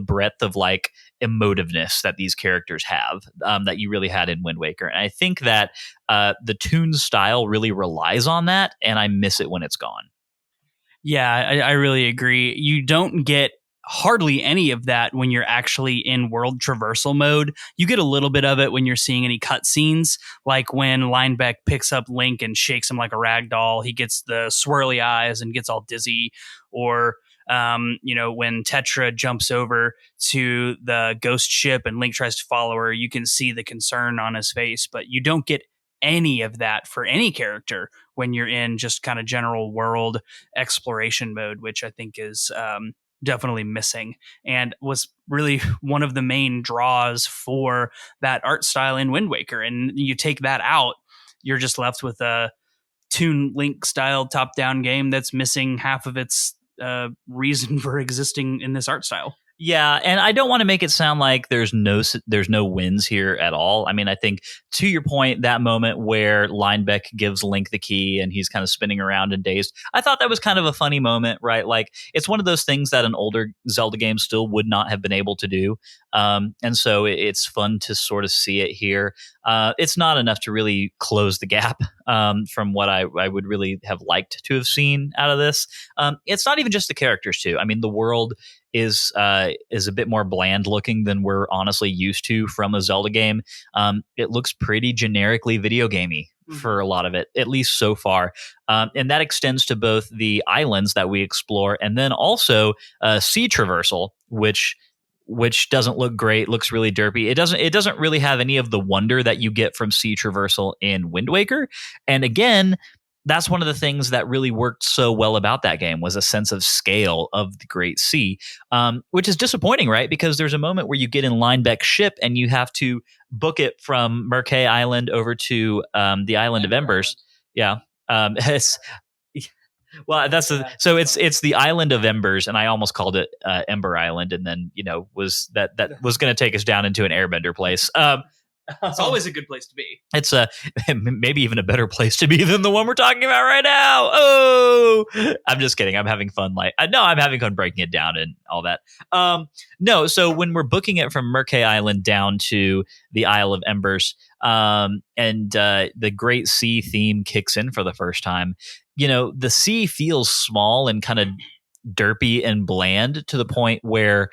breadth of like emotiveness that these characters have, that you really had in Wind Waker. And I think that the Toon style really relies on that, and I miss it when it's gone. Yeah, I really agree. You don't get hardly any of that when you're actually in world traversal mode. You get a little bit of it when you're seeing any cutscenes, like when Linebeck picks up Link and shakes him like a rag doll. He gets the swirly eyes and gets all dizzy. Or when Tetra jumps over to the ghost ship and Link tries to follow her, you can see the concern on his face, but you don't get any of that for any character when you're in just kind of general world exploration mode, which I think is definitely missing and was really one of the main draws for that art style in Wind Waker. And you take that out, you're just left with a Toon Link style top down game that's missing half of its reason for existing in this art style. Yeah, and I don't want to make it sound like there's no wins here at all. I mean, I think to your point, that moment where Linebeck gives Link the key and he's kind of spinning around and dazed, I thought that was kind of a funny moment, right? Like, it's one of those things that an older Zelda game still would not have been able to do. And so it's fun to sort of see it here. It's not enough to really close the gap from what I would really have liked to have seen out of this. It's not even just the characters, too. I mean, the world is a bit more bland looking than we're honestly used to from a Zelda game. It looks pretty generically video gamey for a lot of it, at least so far. And that extends to both the islands that we explore and then also sea traversal, which doesn't look great, looks really derpy. It doesn't really have any of the wonder that you get from sea traversal in Wind Waker. And again, that's one of the things that really worked so well about that game was a sense of scale of the Great Sea, which is disappointing, right? Because there's a moment where you get in Linebeck's ship and you have to book it from Merkay Island over to the island of Embers. Yeah. Well, so it's the island of Embers, and I almost called it Ember Island, and then was going to take us down into an airbender place. It's always a good place to be. It's maybe even a better place to be than the one we're talking about right now. Oh, I'm just kidding. I'm having fun. I'm having fun breaking it down and all that. No, so when we're booking it from Merkay Island down to the Isle of Embers, and the Great Sea theme kicks in for the first time. The sea feels small and kind of derpy and bland to the point where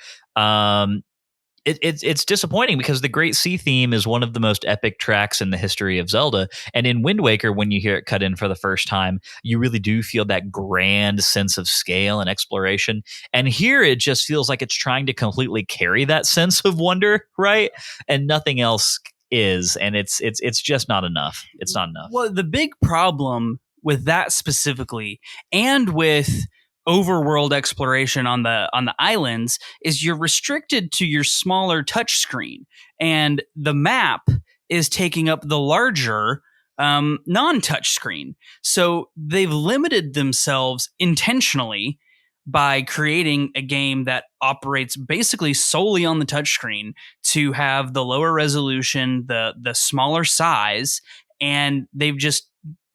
it's disappointing because the Great Sea theme is one of the most epic tracks in the history of Zelda. And in Wind Waker, when you hear it cut in for the first time, you really do feel that grand sense of scale and exploration. And here it just feels like it's trying to completely carry that sense of wonder, right? And nothing else is. And it's just not enough. It's not enough. Well, the big problem with that specifically, and with overworld exploration on the islands, is you're restricted to your smaller touchscreen, and the map is taking up the larger non-touch screen. So they've limited themselves intentionally by creating a game that operates basically solely on the touchscreen to have the lower resolution, the smaller size, and they've just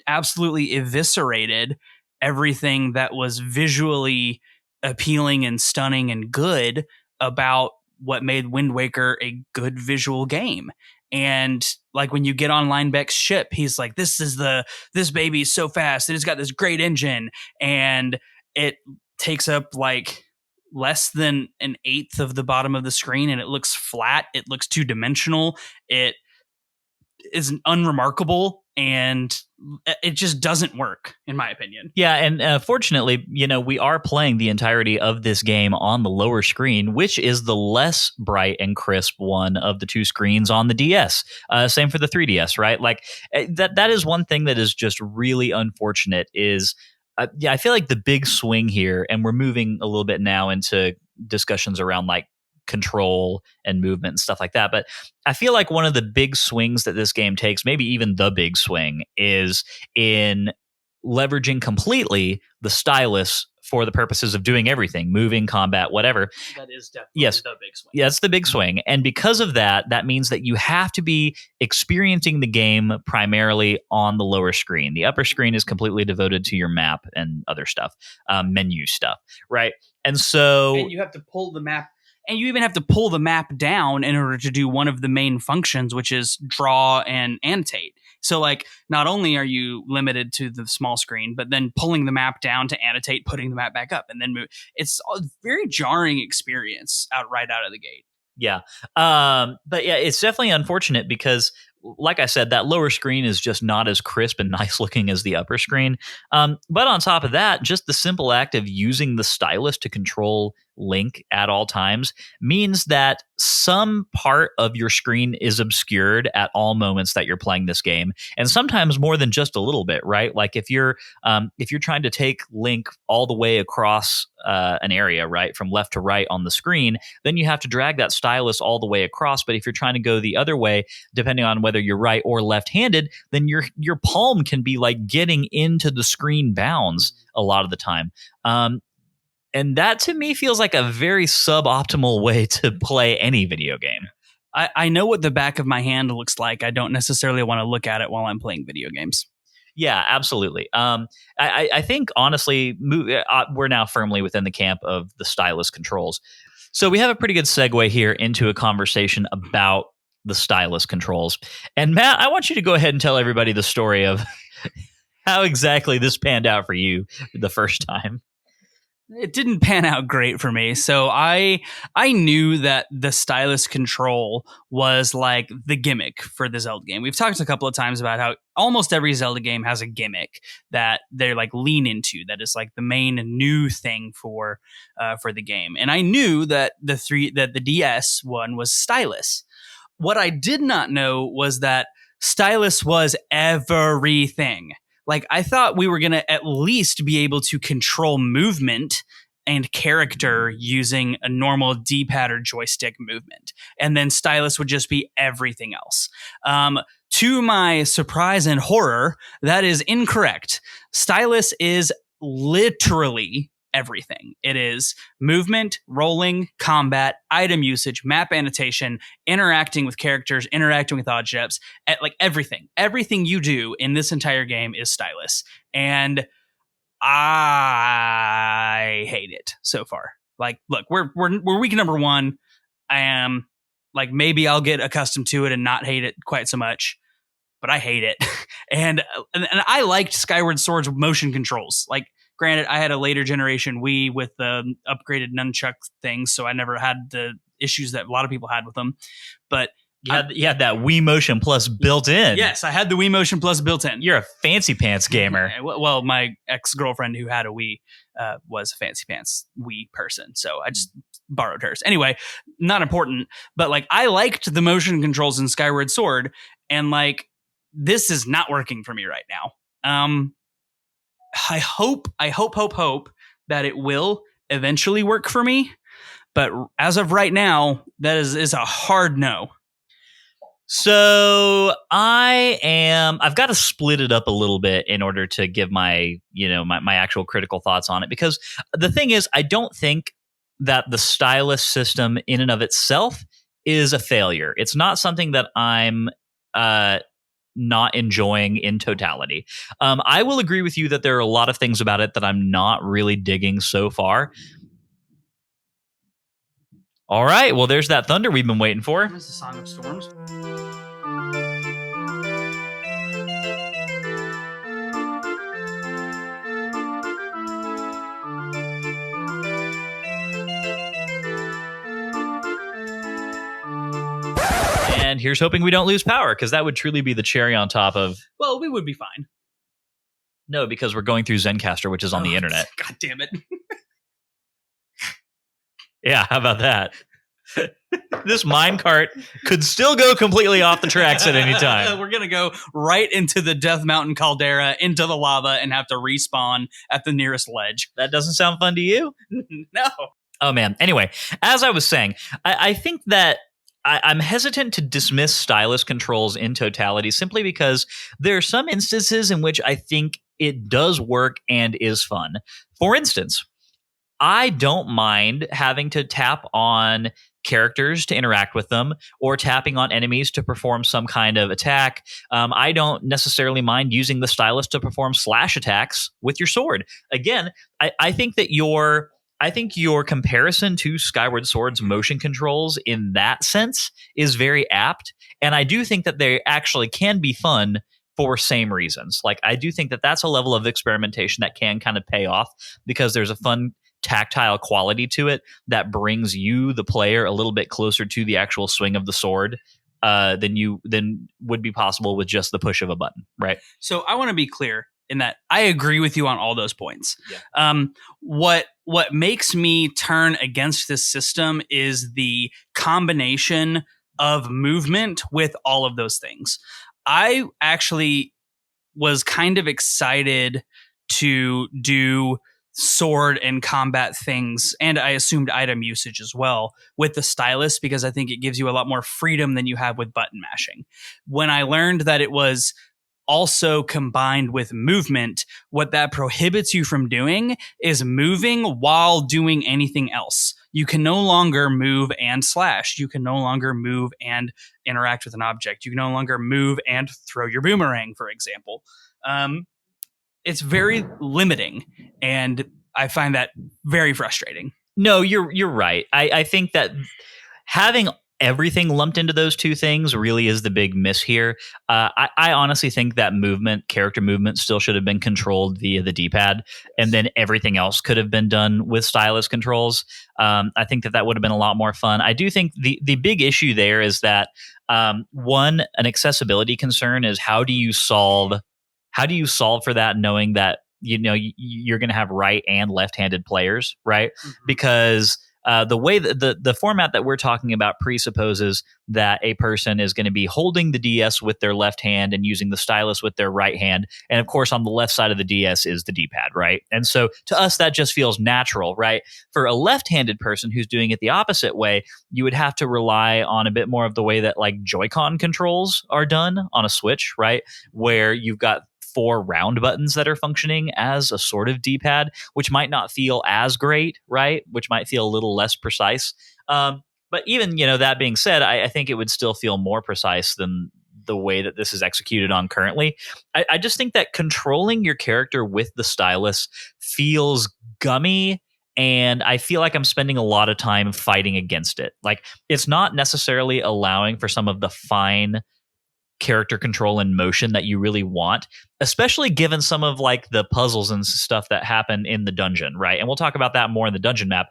absolutely eviscerated everything that was visually appealing and stunning and good about what made Wind Waker a good visual game. And like when you get on Linebeck's ship, he's like, this baby is so fast. It's got this great engine, and it takes up like less than an eighth of the bottom of the screen, and it looks flat. It looks two-dimensional. It is unremarkable, and it just doesn't work, in my opinion. Yeah, and fortunately, we are playing the entirety of this game on the lower screen, which is the less bright and crisp one of the two screens on the DS. Same for the 3DS, right? Like that is one thing that is just really unfortunate is, I feel like the big swing here, and we're moving a little bit now into discussions around like control and movement and stuff like that. But I feel like one of the big swings that this game takes, maybe even the big swing, is in leveraging completely the stylus for the purposes of doing everything, moving, combat, whatever. That is definitely the big swing. Yeah, it's the big swing. And because of that, that means that you have to be experiencing the game primarily on the lower screen. The upper screen is completely devoted to your map and other stuff, menu stuff, right? And so... And you have to pull the map. And you even have to pull the map down in order to do one of the main functions, which is draw and annotate. So, like, not only are you limited to the small screen, but then pulling the map down to annotate, putting the map back up, and then move. It's a very jarring experience right out of the gate. Yeah. But yeah, it's definitely unfortunate because, like I said, that lower screen is just not as crisp and nice looking as the upper screen. But on top of that, just the simple act of using the stylus to control Link at all times means that some part of your screen is obscured at all moments that you're playing this game, and sometimes more than just a little bit, right? Like if you're trying to take Link all the way across an area, right, from left to right on the screen, then you have to drag that stylus all the way across. But if you're trying to go the other way, depending on whether you're right or left-handed, then your palm can be like getting into the screen bounds a lot of the time. And that to me feels like a very suboptimal way to play any video game. I know what the back of my hand looks like. I don't necessarily want to look at it while I'm playing video games. Yeah, absolutely. I think, honestly, we're now firmly within the camp of the stylus controls. So we have a pretty good segue here into a conversation about the stylus controls. And Matt, I want you to go ahead and tell everybody the story of how exactly this panned out for you the first time. it didn't pan out great for me. So I knew that the stylus control was like the gimmick for the Zelda game. We've talked a couple of times about how almost every Zelda game has a gimmick that they like lean into, that is like the main new thing for the game. And I knew that the DS one was stylus. What I did not know was that stylus was everything. Like, I thought we were going to at least be able to control movement and character using a normal D-pad or joystick movement. And then stylus would just be everything else. To my surprise and horror, that is incorrect. Stylus is literally everything. It is movement, rolling, combat, item usage, map annotation, interacting with characters, interacting with objects, like everything. Everything you do in this entire game is stylus. And I hate it so far. Like, look, we're week number 1. I am like, maybe I'll get accustomed to it and not hate it quite so much, but I hate it. and I liked Skyward Sword's motion controls. Like, granted, I had a later generation Wii with the upgraded nunchuck things, so I never had the issues that a lot of people had with them. But you had that Wii Motion Plus built in. Yes, I had the Wii Motion Plus built in. You're a fancy pants gamer. Well, my ex-girlfriend who had a Wii was a fancy pants Wii person, so I just borrowed hers. Anyway, not important, but like, I liked the motion controls in Skyward Sword, and like, this is not working for me right now. I hope that it will eventually work for me, but as of right now, that is a hard no. So I've got to split it up a little bit in order to give my actual critical thoughts on it, because the thing is, I don't think that the stylus system in and of itself is a failure. It's not something that I'm not enjoying in totality. I will agree with you that there are a lot of things about it that I'm not really digging so far. All right, well, there's that thunder we've been waiting for. This is the Song of Storms. And here's hoping we don't lose power, because that would truly be the cherry on top of... Well, we would be fine. No, because we're going through Zencastr, which is on the internet. God damn it. Yeah, how about that? This minecart could still go completely off the tracks at any time. We're going to go right into the Death Mountain caldera, into the lava, and have to respawn at the nearest ledge. That doesn't sound fun to you? No. Oh, man. Anyway, as I was saying, I think that I'm hesitant to dismiss stylus controls in totality, simply because there are some instances in which I think it does work and is fun. For instance, I don't mind having to tap on characters to interact with them, or tapping on enemies to perform some kind of attack. I don't necessarily mind using the stylus to perform slash attacks with your sword. Again, I think that your comparison to Skyward Sword's motion controls in that sense is very apt, and I do think that they actually can be fun for same reasons. Like, I do think that that's a level of experimentation that can kind of pay off, because there's a fun tactile quality to it that brings you, the player, a little bit closer to the actual swing of the sword than would be possible with just the push of a button, right? So I want to be clear in that I agree with you on all those points. Yeah. What makes me turn against this system is the combination of movement with all of those things. I actually was kind of excited to do sword and combat things, and I assumed item usage as well, with the stylus, because I think it gives you a lot more freedom than you have with button mashing. When I learned that it was also combined with movement, what that prohibits you from doing is moving while doing anything else. You can no longer move and slash. You can no longer move and interact with an object. You can no longer move and throw your boomerang, for example. It's very limiting, and I find that very frustrating. No, you're right. I think that having everything lumped into those two things really is the big miss here. I honestly think that character movement still should have been controlled via the D-pad, and then everything else could have been done with stylus controls. I think that would have been a lot more fun. I do think the big issue there is that an accessibility concern is how do you solve for that, knowing that you're going to have right and left-handed players, right? Mm-hmm. Because the way that the format that we're talking about presupposes that a person is going to be holding the DS with their left hand and using the stylus with their right hand. And of course, on the left side of the DS is the D-pad, right? And so to us, that just feels natural, right? For a left-handed person who's doing it the opposite way, you would have to rely on a bit more of the way that like Joy-Con controls are done on a Switch, right? Where you've got 4 round buttons that are functioning as a sort of D-pad, which might not feel as great, right? Which might feel a little less precise. But even, that being said, I think it would still feel more precise than the way that this is executed on currently. I just think that controlling your character with the stylus feels gummy, and I feel like I'm spending a lot of time fighting against it. Like, it's not necessarily allowing for some of the fine character control and motion that you really want, especially given some of like the puzzles and stuff that happen in the dungeon, right? And we'll talk about that more in the dungeon map.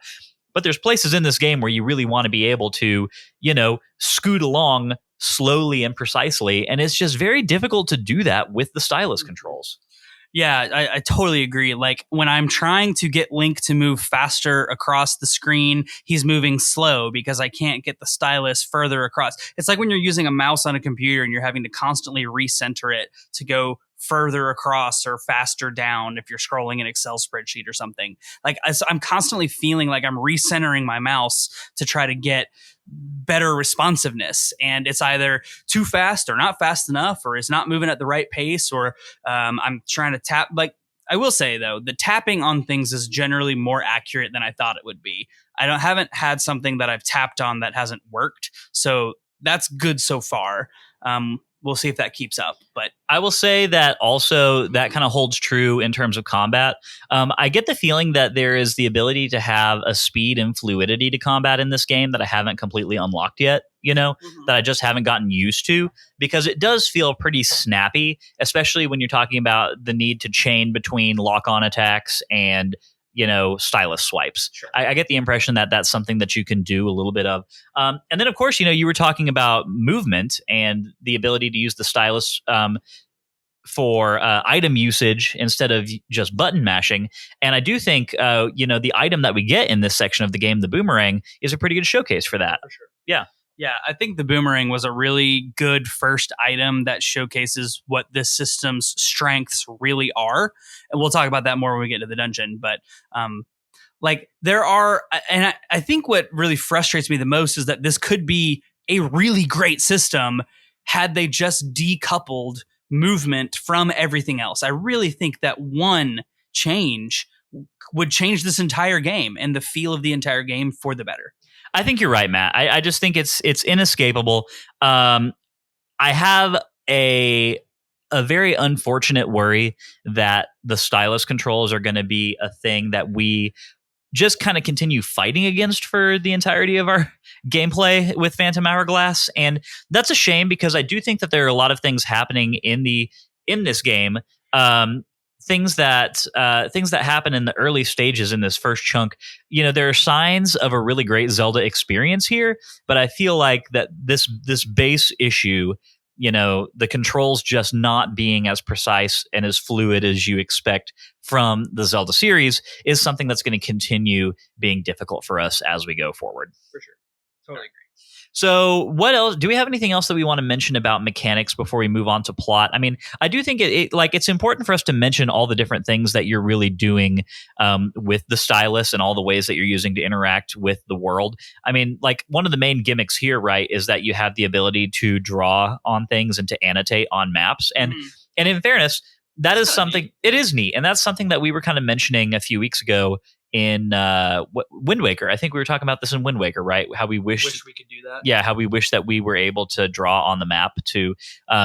But there's places in this game where you really want to be able to, scoot along slowly and precisely, and it's just very difficult to do that with the stylus controls. Yeah, I totally agree. Like when I'm trying to get Link to move faster across the screen, he's moving slow because I can't get the stylus further across. It's like when you're using a mouse on a computer and you're having to constantly recenter it to go further across or faster down if you're scrolling an Excel spreadsheet or something. Like I'm constantly feeling like I'm recentering my mouse to try to get better responsiveness, and it's either too fast or not fast enough, or it's not moving at the right pace, or I'm trying to tap. Like, I will say though, the tapping on things is generally more accurate than I thought it would be. Haven't had something that I've tapped on that hasn't worked, so that's good so far. We'll see if that keeps up. But I will say that also that kind of holds true in terms of combat. I get the feeling that there is the ability to have a speed and fluidity to combat in this game that I haven't completely unlocked yet, that I just haven't gotten used to, because it does feel pretty snappy, especially when you're talking about the need to chain between lock-on attacks and stylus swipes. Sure. I get the impression that that's something that you can do a little bit of. And then, of course, you were talking about movement and the ability to use the stylus for item usage instead of just button mashing. And I do think, the item that we get in this section of the game, the boomerang, is a pretty good showcase for that. For sure. Yeah. Yeah, I think the boomerang was a really good first item that showcases what this system's strengths really are. And we'll talk about that more when we get to the dungeon. But there are, and I think what really frustrates me the most is that this could be a really great system had they just decoupled movement from everything else. I really think that one change would change this entire game and the feel of the entire game for the better. I think you're right, Matt. I just think it's inescapable. I have a very unfortunate worry that the stylus controls are going to be a thing that we just kind of continue fighting against for the entirety of our gameplay with Phantom Hourglass. And that's a shame, because I do think that there are a lot of things happening in this game. Things that happen in the early stages in this first chunk, there are signs of a really great Zelda experience here, but I feel like that this base issue, the controls just not being as precise and as fluid as you expect from the Zelda series, is something that's going to continue being difficult for us as we go forward. For sure. Totally agree. So what else? Do we have anything else that we want to mention about mechanics before we move on to plot? I mean, I do think it's important for us to mention all the different things that you're really doing with the stylus and all the ways that you're using to interact with the world. I mean, like, one of the main gimmicks here, right, is that you have the ability to draw on things and to annotate on maps. And and in fairness, that is something, it is neat. And that's something that we were kind of mentioning a few weeks ago in Wind Waker. I think we were talking about this in Wind Waker, right? How we wish we could do that. Yeah, how we wish that we were able to draw on the map to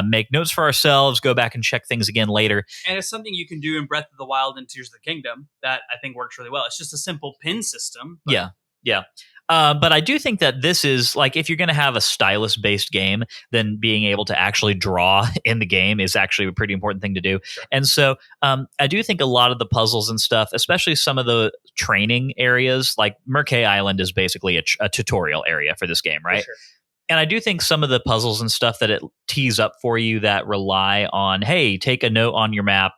make notes for ourselves, go back and check things again later. And it's something you can do in Breath of the Wild and Tears of the Kingdom that I think works really well. It's just a simple pin system. Yeah. But I do think that this is like, if you're going to have a stylus-based game, then being able to actually draw in the game is actually a pretty important thing to do. Sure. And so I do think a lot of the puzzles and stuff, especially some of the training areas, like Merkay Island is basically a tutorial area for this game, right? Sure. And I do think some of the puzzles and stuff that it tees up for you that rely on, hey, take a note on your map.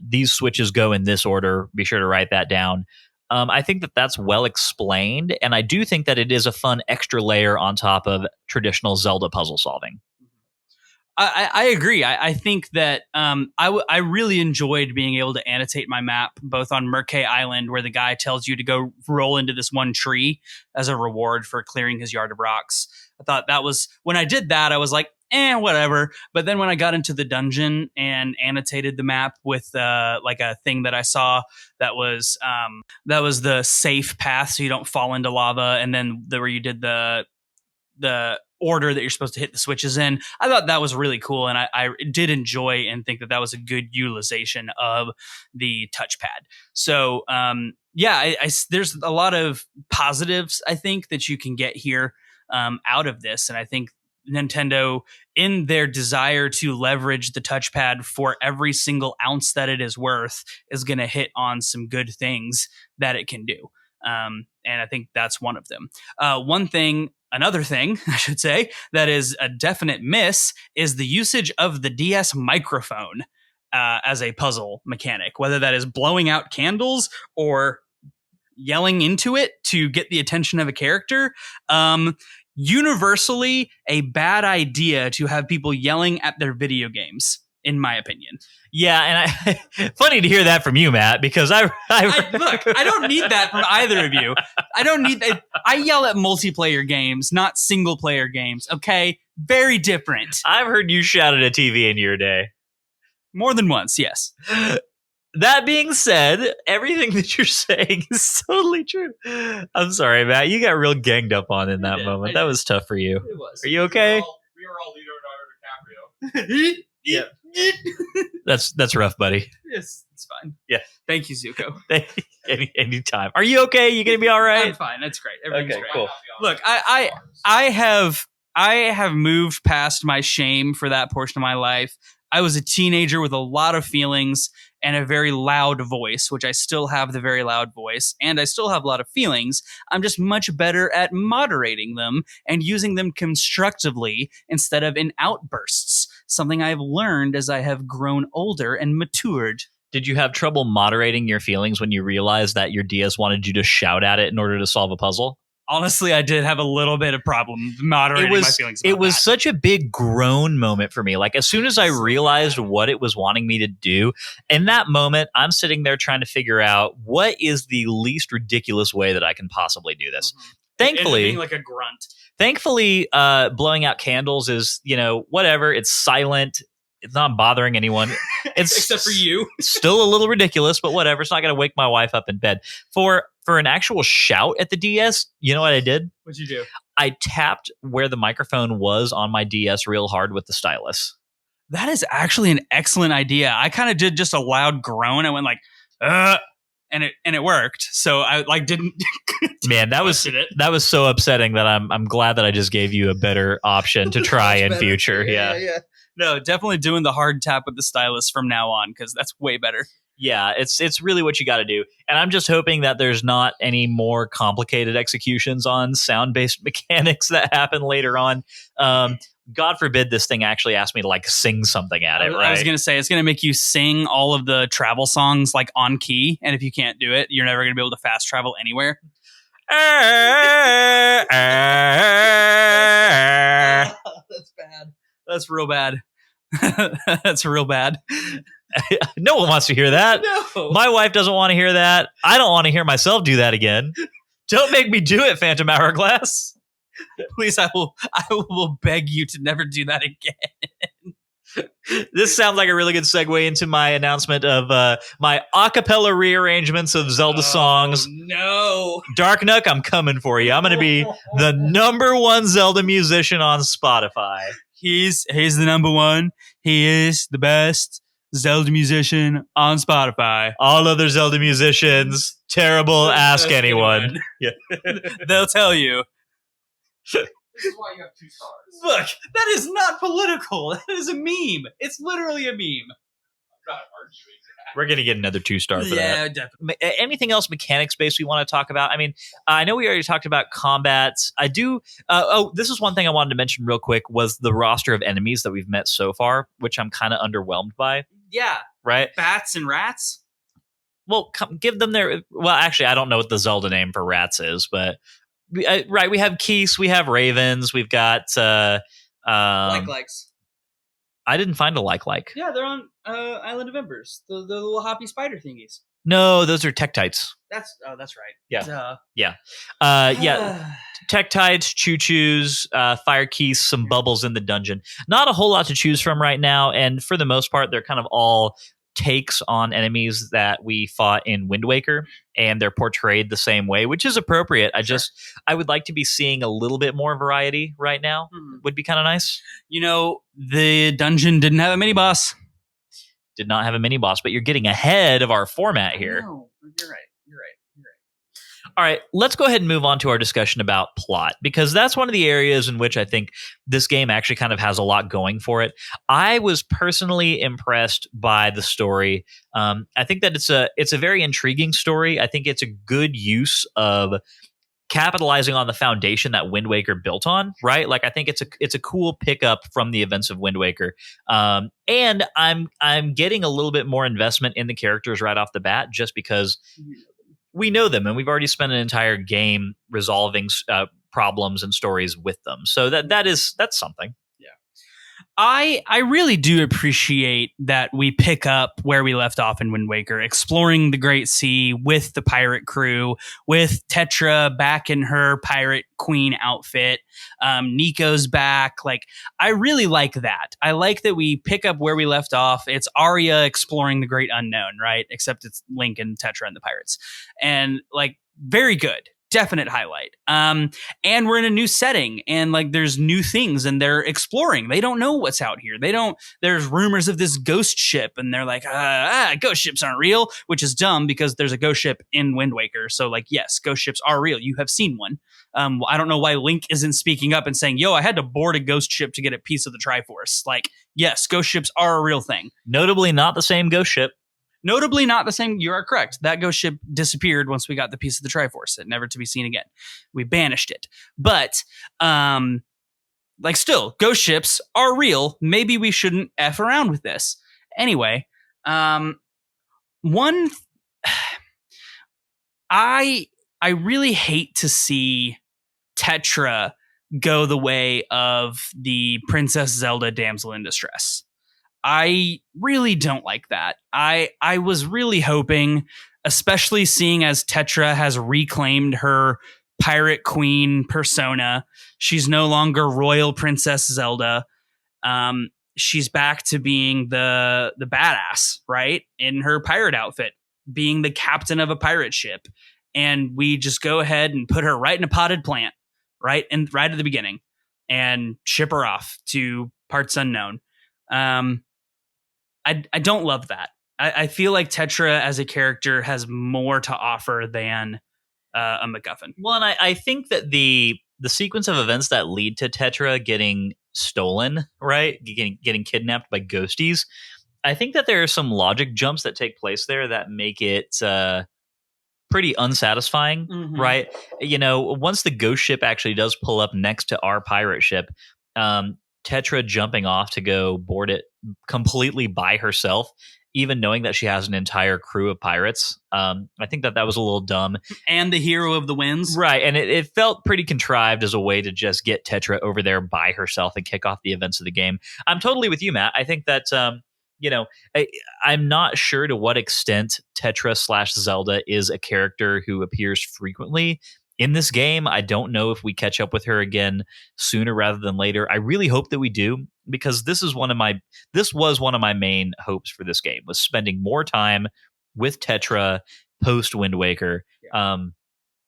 These switches go in this order. Be sure to write that down. I think that that's well explained. And I do think that it is a fun extra layer on top of traditional Zelda puzzle solving. I agree. I think that I really enjoyed being able to annotate my map, both on Merkay Island, where the guy tells you to go roll into this one tree as a reward for clearing his yard of rocks. I thought that was, when I did that, I was like, whatever. But then when I got into the dungeon and annotated the map with like a thing that I saw that was the safe path, so you don't fall into lava, and then where you did the order that you're supposed to hit the switches in. I thought that was really cool, and I did enjoy and think that was a good utilization of the touchpad. So there's a lot of positives, I think, that you can get here out of this, and I think Nintendo, in their desire to leverage the touchpad for every single ounce that it is worth, is going to hit on some good things that it can do. And I think that's one of them. Another thing, I should say, that is a definite miss is the usage of the DS microphone as a puzzle mechanic, whether that is blowing out candles or yelling into it to get the attention of a character. Universally, a bad idea to have people yelling at their video games, in my opinion. Yeah, and funny to hear that from you, Matt, because look, I don't need that from either of you. I don't need that. I yell at multiplayer games, not single player games. Okay, very different. I've heard you shout at a TV in your day. More than once, yes. That being said, everything that you're saying is totally true. I'm sorry, Matt. You got real ganged up on in that moment. That was tough for you. It was. Are you okay? We were all Leonardo DiCaprio. Yeah. That's rough, buddy. Yes, it's fine. Yeah. Thank you, Zuko. Anytime. Are you okay? You gonna be all right? I'm fine. That's great. Everything's great. Cool. Look, I have moved past my shame for that portion of my life. I was a teenager with a lot of feelings and a very loud voice, which I still have the very loud voice, and I still have a lot of feelings. I'm just much better at moderating them and using them constructively instead of in outbursts, something I've learned as I have grown older and matured. Did you have trouble moderating your feelings when you realized that your DS wanted you to shout at it in order to solve a puzzle? Honestly, I did have a little bit of problem moderating my feelings about It was that. such a big groan moment for me. Like, as soon as I realized what it was wanting me to do, in that moment, I'm sitting there trying to figure out what is the least ridiculous way that I can possibly do this. Mm-hmm. Thankfully, being like a grunt. Thankfully, blowing out candles is, whatever. It's silent. It's not bothering anyone. It's Except for you. Still a little ridiculous, but whatever. It's not going to wake my wife up in bed. For an actual shout at the DS, you know what I did? What'd you do? I tapped where the microphone was on my DS real hard with the stylus. That is actually an excellent idea. I kind of did just a loud groan. I went like, and it worked. So I didn't. Man, that was so upsetting that I'm glad that I just gave you a better option to try in future. Yeah. No, definitely doing the hard tap with the stylus from now on, because that's way better. Yeah, it's really what you got to do. And I'm just hoping that there's not any more complicated executions on sound-based mechanics that happen later on. God forbid this thing actually asked me to sing something at it, right? I was going to say, it's going to make you sing all of the travel songs on key. And if you can't do it, you're never going to be able to fast travel anywhere. That's bad. That's real bad. That's real bad. No one wants to hear that. No. My wife doesn't want to hear that. I don't want to hear myself do that again. Don't make me do it, Phantom Hourglass. Please, I will beg you to never do that again. This sounds like a really good segue into my announcement of my a cappella rearrangements of Zelda songs. No. Dark Nook, I'm coming for you. I'm going to be the #1 Zelda musician on Spotify. He's the number one. He is the best Zelda musician on Spotify. All other Zelda musicians, Terrible. Ask anyone. Yeah. They'll tell you. This is why you have 2 stars. Look, that is not political. That is a meme. It's literally a meme. I'm not arguing that. We're going to get another 2-star for that. Definitely. Anything else mechanics-based we want to talk about? I mean, I know we already talked about combat. I do... this is one thing I wanted to mention real quick was the roster of enemies that we've met so far, which I'm kind of underwhelmed by. Yeah. Right? Bats and rats? Well, give them their... Well, actually, I don't know what the Zelda name for rats is, but... right, we have geese, we have ravens, we've got... Likes. I didn't find a like. Yeah, they're on Island of Embers. The little hoppy spider thingies. No, those are Tektites. That's right. Yeah. Yeah. Tektites, choo-choos, fire keys, some bubbles in the dungeon. Not a whole lot to choose from right now, and for the most part, they're kind of all takes on enemies that we fought in Wind Waker, and they're portrayed the same way, which is appropriate. I would like to be seeing a little bit more variety right now. Would be kind of nice. You know, the dungeon didn't have a mini boss. Did not have a mini boss, but you're getting ahead of our format here. No, you're right. All right, let's go ahead and move on to our discussion about plot, because that's one of the areas in which I think this game actually kind of has a lot going for it. I was personally impressed by the story. I think that it's a very intriguing story. I think it's a good use of capitalizing on the foundation that Wind Waker built on, right? Like, I think it's a cool pickup from the events of Wind Waker. And I'm getting a little bit more investment in the characters right off the bat, just because we know them, and we've already spent an entire game resolving problems and stories with them. So that's something. Yeah, I really do appreciate that we pick up where we left off in Wind Waker, exploring the Great Sea with the pirate crew, with Tetra back in her pirate queen outfit. Nico's back. Like, I really like that. I like that we pick up where we left off. It's Arya exploring the great unknown, right? Except it's Link and Tetra and the pirates. And like, very good. Definite highlight. And we're in a new setting, and like, there's new things, and they're exploring. They don't know what's out here. There's rumors of this ghost ship, and they're like, ghost ships aren't real, which is dumb because there's a ghost ship in Wind Waker. So like, yes, ghost ships are real. You have seen one. I don't know why Link isn't speaking up and saying, yo, I had to board a ghost ship to get a piece of the Triforce. Like, yes, ghost ships are a real thing. Notably not the same ghost ship. Notably not the same. You are correct. That ghost ship disappeared once we got the piece of the Triforce, never to be seen again. We banished it. But, like, still, ghost ships are real. Maybe we shouldn't F around with this. Anyway, I really hate to see Tetra go the way of the Princess Zelda damsel in distress. I really don't like that. I was really hoping, especially seeing as Tetra has reclaimed her pirate queen persona. She's no longer royal Princess Zelda. She's back to being the badass, right? In her pirate outfit, being the captain of a pirate ship. And we just go ahead and put her right in a potted plant, right at the beginning, and ship her off to parts unknown. I don't love that. I feel like Tetra as a character has more to offer than a MacGuffin. Well, and I think that the sequence of events that lead to Tetra getting stolen, right, getting kidnapped by ghosties, I think that there are some logic jumps that take place there that make it pretty unsatisfying, right? You know, once the ghost ship actually does pull up next to our pirate ship, Tetra jumping off to go board it completely by herself, even knowing that she has an entire crew of pirates. I think that was a little dumb. And the hero of the winds. Right. And it felt pretty contrived as a way to just get Tetra over there by herself and kick off the events of the game. I'm totally with you, Matt. I think that, I'm not sure to what extent Tetra / Zelda is a character who appears frequently in this game. I don't know if we catch up with her again sooner rather than later. I really hope that we do, because this was one of my main hopes for this game, was spending more time with Tetra post Wind Waker.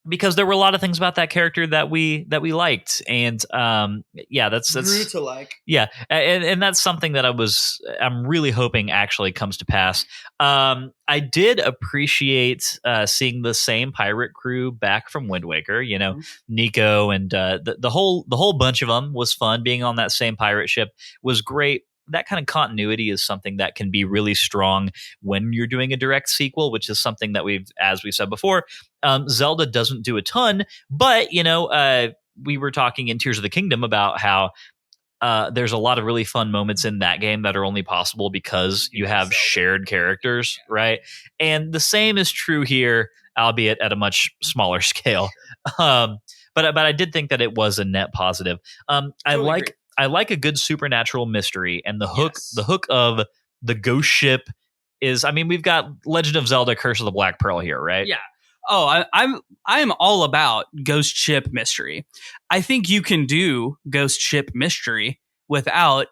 because there were a lot of things about that character that we liked, and that's Grew to like. Yeah, and that's something that I'm really hoping actually comes to pass. I did appreciate seeing the same pirate crew back from Wind Waker. You know, Nico and the whole bunch of them was fun. Being on that same pirate ship was great. That kind of continuity is something that can be really strong when you're doing a direct sequel, which is something that as we said before, Zelda doesn't do a ton. But we were talking in Tears of the Kingdom about how there's a lot of really fun moments in that game that are only possible because you have shared characters, right? And the same is true here, albeit at a much smaller scale. But I did think that it was a net positive. I like a good supernatural mystery, and the hook of the ghost ship is. I mean, we've got Legend of Zelda: Curse of the Black Pearl here, right? Yeah. Oh, I'm all about ghost ship mystery. I think you can do ghost ship mystery without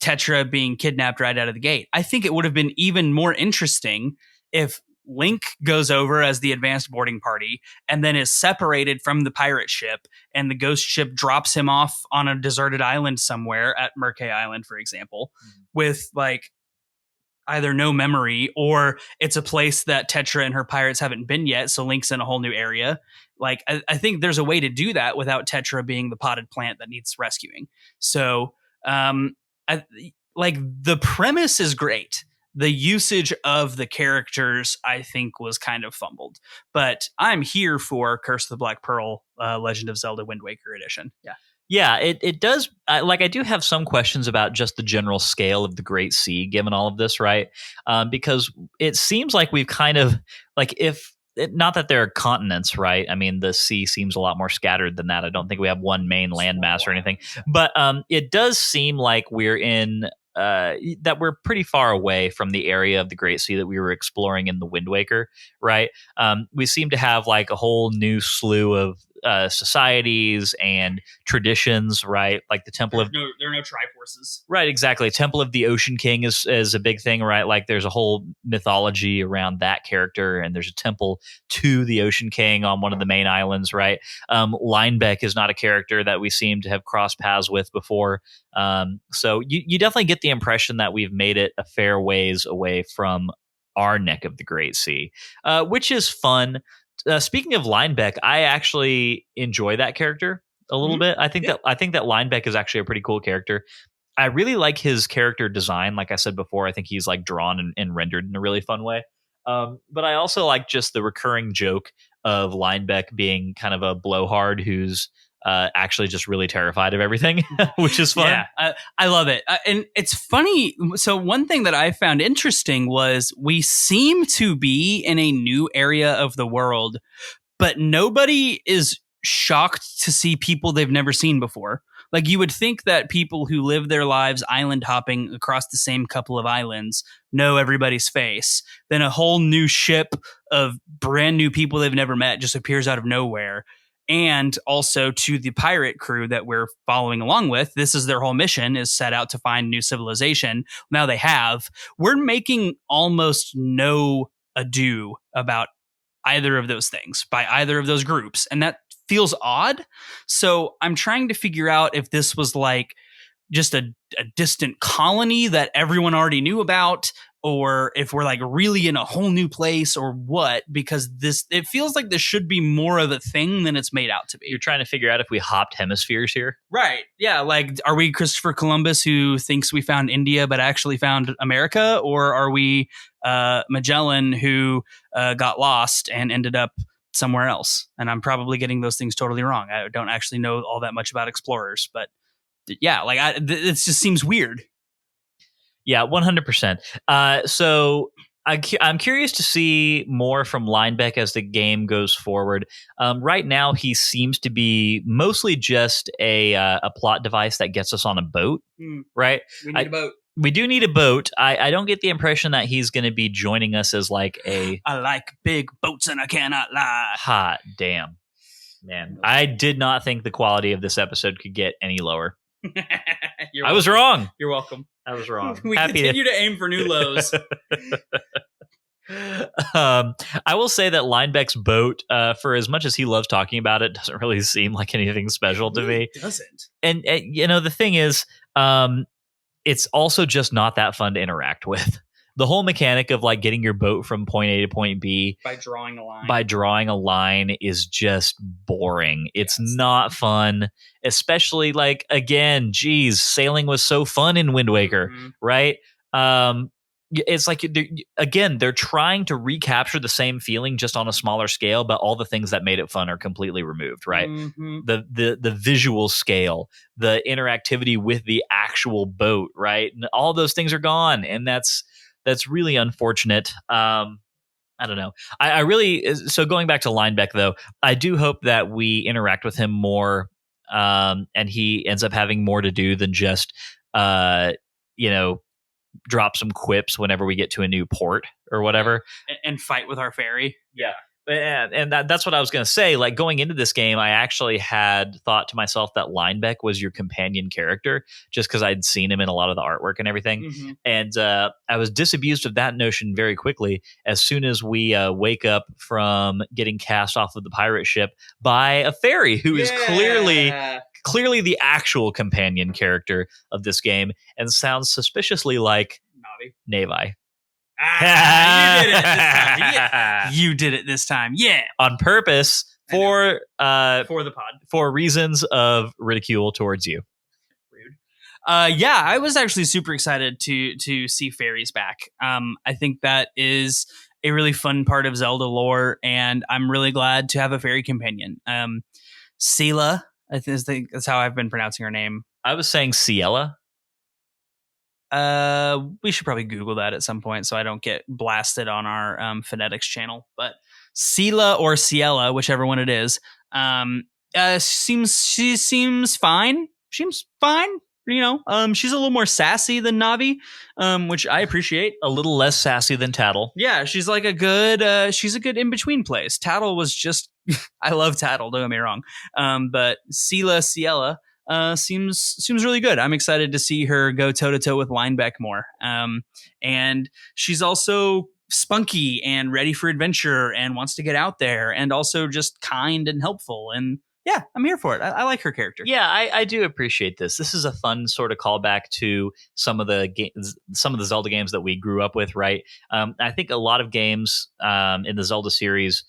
Tetra being kidnapped right out of the gate. I think it would have been even more interesting if Link goes over as the advanced boarding party and then is separated from the pirate ship, and the ghost ship drops him off on a deserted island somewhere at Murkay Island, for example, with like either no memory, or it's a place that Tetra and her pirates haven't been yet, so Link's in a whole new area. Like, I think there's a way to do that without Tetra being the potted plant that needs rescuing. So, the premise is great. The usage of the characters, I think, was kind of fumbled. But I'm here for Curse of the Black Pearl, Legend of Zelda Wind Waker Edition. Yeah. Yeah, it does. I do have some questions about just the general scale of the Great Sea, given all of this, right? Because it seems like we've kind of not that there are continents, right? I mean, the sea seems a lot more scattered than that. I don't think we have one main landmass or anything, but it does seem like we're in. That we're pretty far away from the area of the Great Sea that we were exploring in the Wind Waker, right? We seem to have like a whole new slew of societies and traditions, right? Like the Temple of... there are no Triforces. Right, exactly. Temple of the Ocean King is a big thing, right? Like there's a whole mythology around that character, and there's a temple to the Ocean King on one of the main islands, right? Linebeck is not a character that we seem to have crossed paths with before. So you definitely get the impression that we've made it a fair ways away from our neck of the Great Sea, which is fun. Speaking of Linebeck, I actually enjoy that character a little bit. I think that Linebeck is actually a pretty cool character. I really like his character design. Like I said before, I think he's like drawn and rendered in a really fun way. But I also like just the recurring joke of Linebeck being kind of a blowhard who's actually just really terrified of everything, which is fun. Yeah, I love it. And it's funny. So one thing that I found interesting was we seem to be in a new area of the world, but nobody is shocked to see people they've never seen before. Like, you would think that people who live their lives island hopping across the same couple of islands know everybody's face. Then a whole new ship of brand new people they've never met just appears out of nowhere. And also to the pirate crew that we're following along with, this is their whole mission, is set out to find new civilization. Now they have. We're making almost no ado about either of those things by either of those groups. And that feels odd. So I'm trying to figure out if this was like just a distant colony that everyone already knew about, or if we're like really in a whole new place or what, because it feels like this should be more of a thing than it's made out to be. You're trying to figure out if we hopped hemispheres here? Right. Yeah. Like, are we Christopher Columbus who thinks we found India but actually found America? Or are we Magellan who got lost and ended up somewhere else? And I'm probably getting those things totally wrong. I don't actually know all that much about explorers, but yeah, like it just seems weird. Yeah, 100%. So I'm curious to see more from Linebeck as the game goes forward. Right now, he seems to be mostly just a plot device that gets us on a boat, right? We need a boat. We do need a boat. I don't get the impression that he's going to be joining us as like a... I like big boats and I cannot lie. Hot damn. Man, I did not think the quality of this episode could get any lower. I was wrong. You're welcome. I was wrong. We continue to aim for new lows. I will say that Linebeck's boat, for as much as he loves talking about it, doesn't really seem like anything special to me. It doesn't. And the thing is, it's also just not that fun to interact with. The whole mechanic of like getting your boat from point A to point B by drawing a line is just boring. It's not fun, especially like, again, geez, sailing was so fun in Wind Waker, right? It's like, they're trying to recapture the same feeling just on a smaller scale, but all the things that made it fun are completely removed, right? The visual scale, the interactivity with the actual boat, right? And all those things are gone, and that's really unfortunate. I don't know. I really, so going back to Linebeck though, I do hope that we interact with him more, and he ends up having more to do than just, drop some quips whenever we get to a new port or whatever, and fight with our fairy. Yeah. And that's what I was going to say. Like, going into this game, I actually had thought to myself that Linebeck was your companion character, just because I'd seen him in a lot of the artwork and everything. And I was disabused of that notion very quickly as soon as we wake up from getting cast off of the pirate ship by a fairy who is clearly the actual companion character of this game and sounds suspiciously like Navi. You did it this time. Yeah. On purpose for the pod. For reasons of ridicule towards you. Rude. I was actually super excited to see fairies back. I think that is a really fun part of Zelda lore, and I'm really glad to have a fairy companion. Sela, I think that's how I've been pronouncing her name. I was saying Ciela. We should probably Google that at some point so I don't get blasted on our phonetics channel. But Sela or Ciela, whichever one it is, she seems fine. She's fine. She's a little more sassy than Navi, which I appreciate. A little less sassy than Tattle. Yeah, she's like a good in between place. Tattle was just, I love Tattle. Don't get me wrong. But Ciela seems really good. I'm excited to see her go toe to toe with Linebeck more. And she's also spunky and ready for adventure and wants to get out there and also just kind and helpful. And yeah, I'm here for it. I like her character. Yeah, I do appreciate this. This is a fun sort of callback to some of the Zelda games that we grew up with, right? I think a lot of games in the Zelda series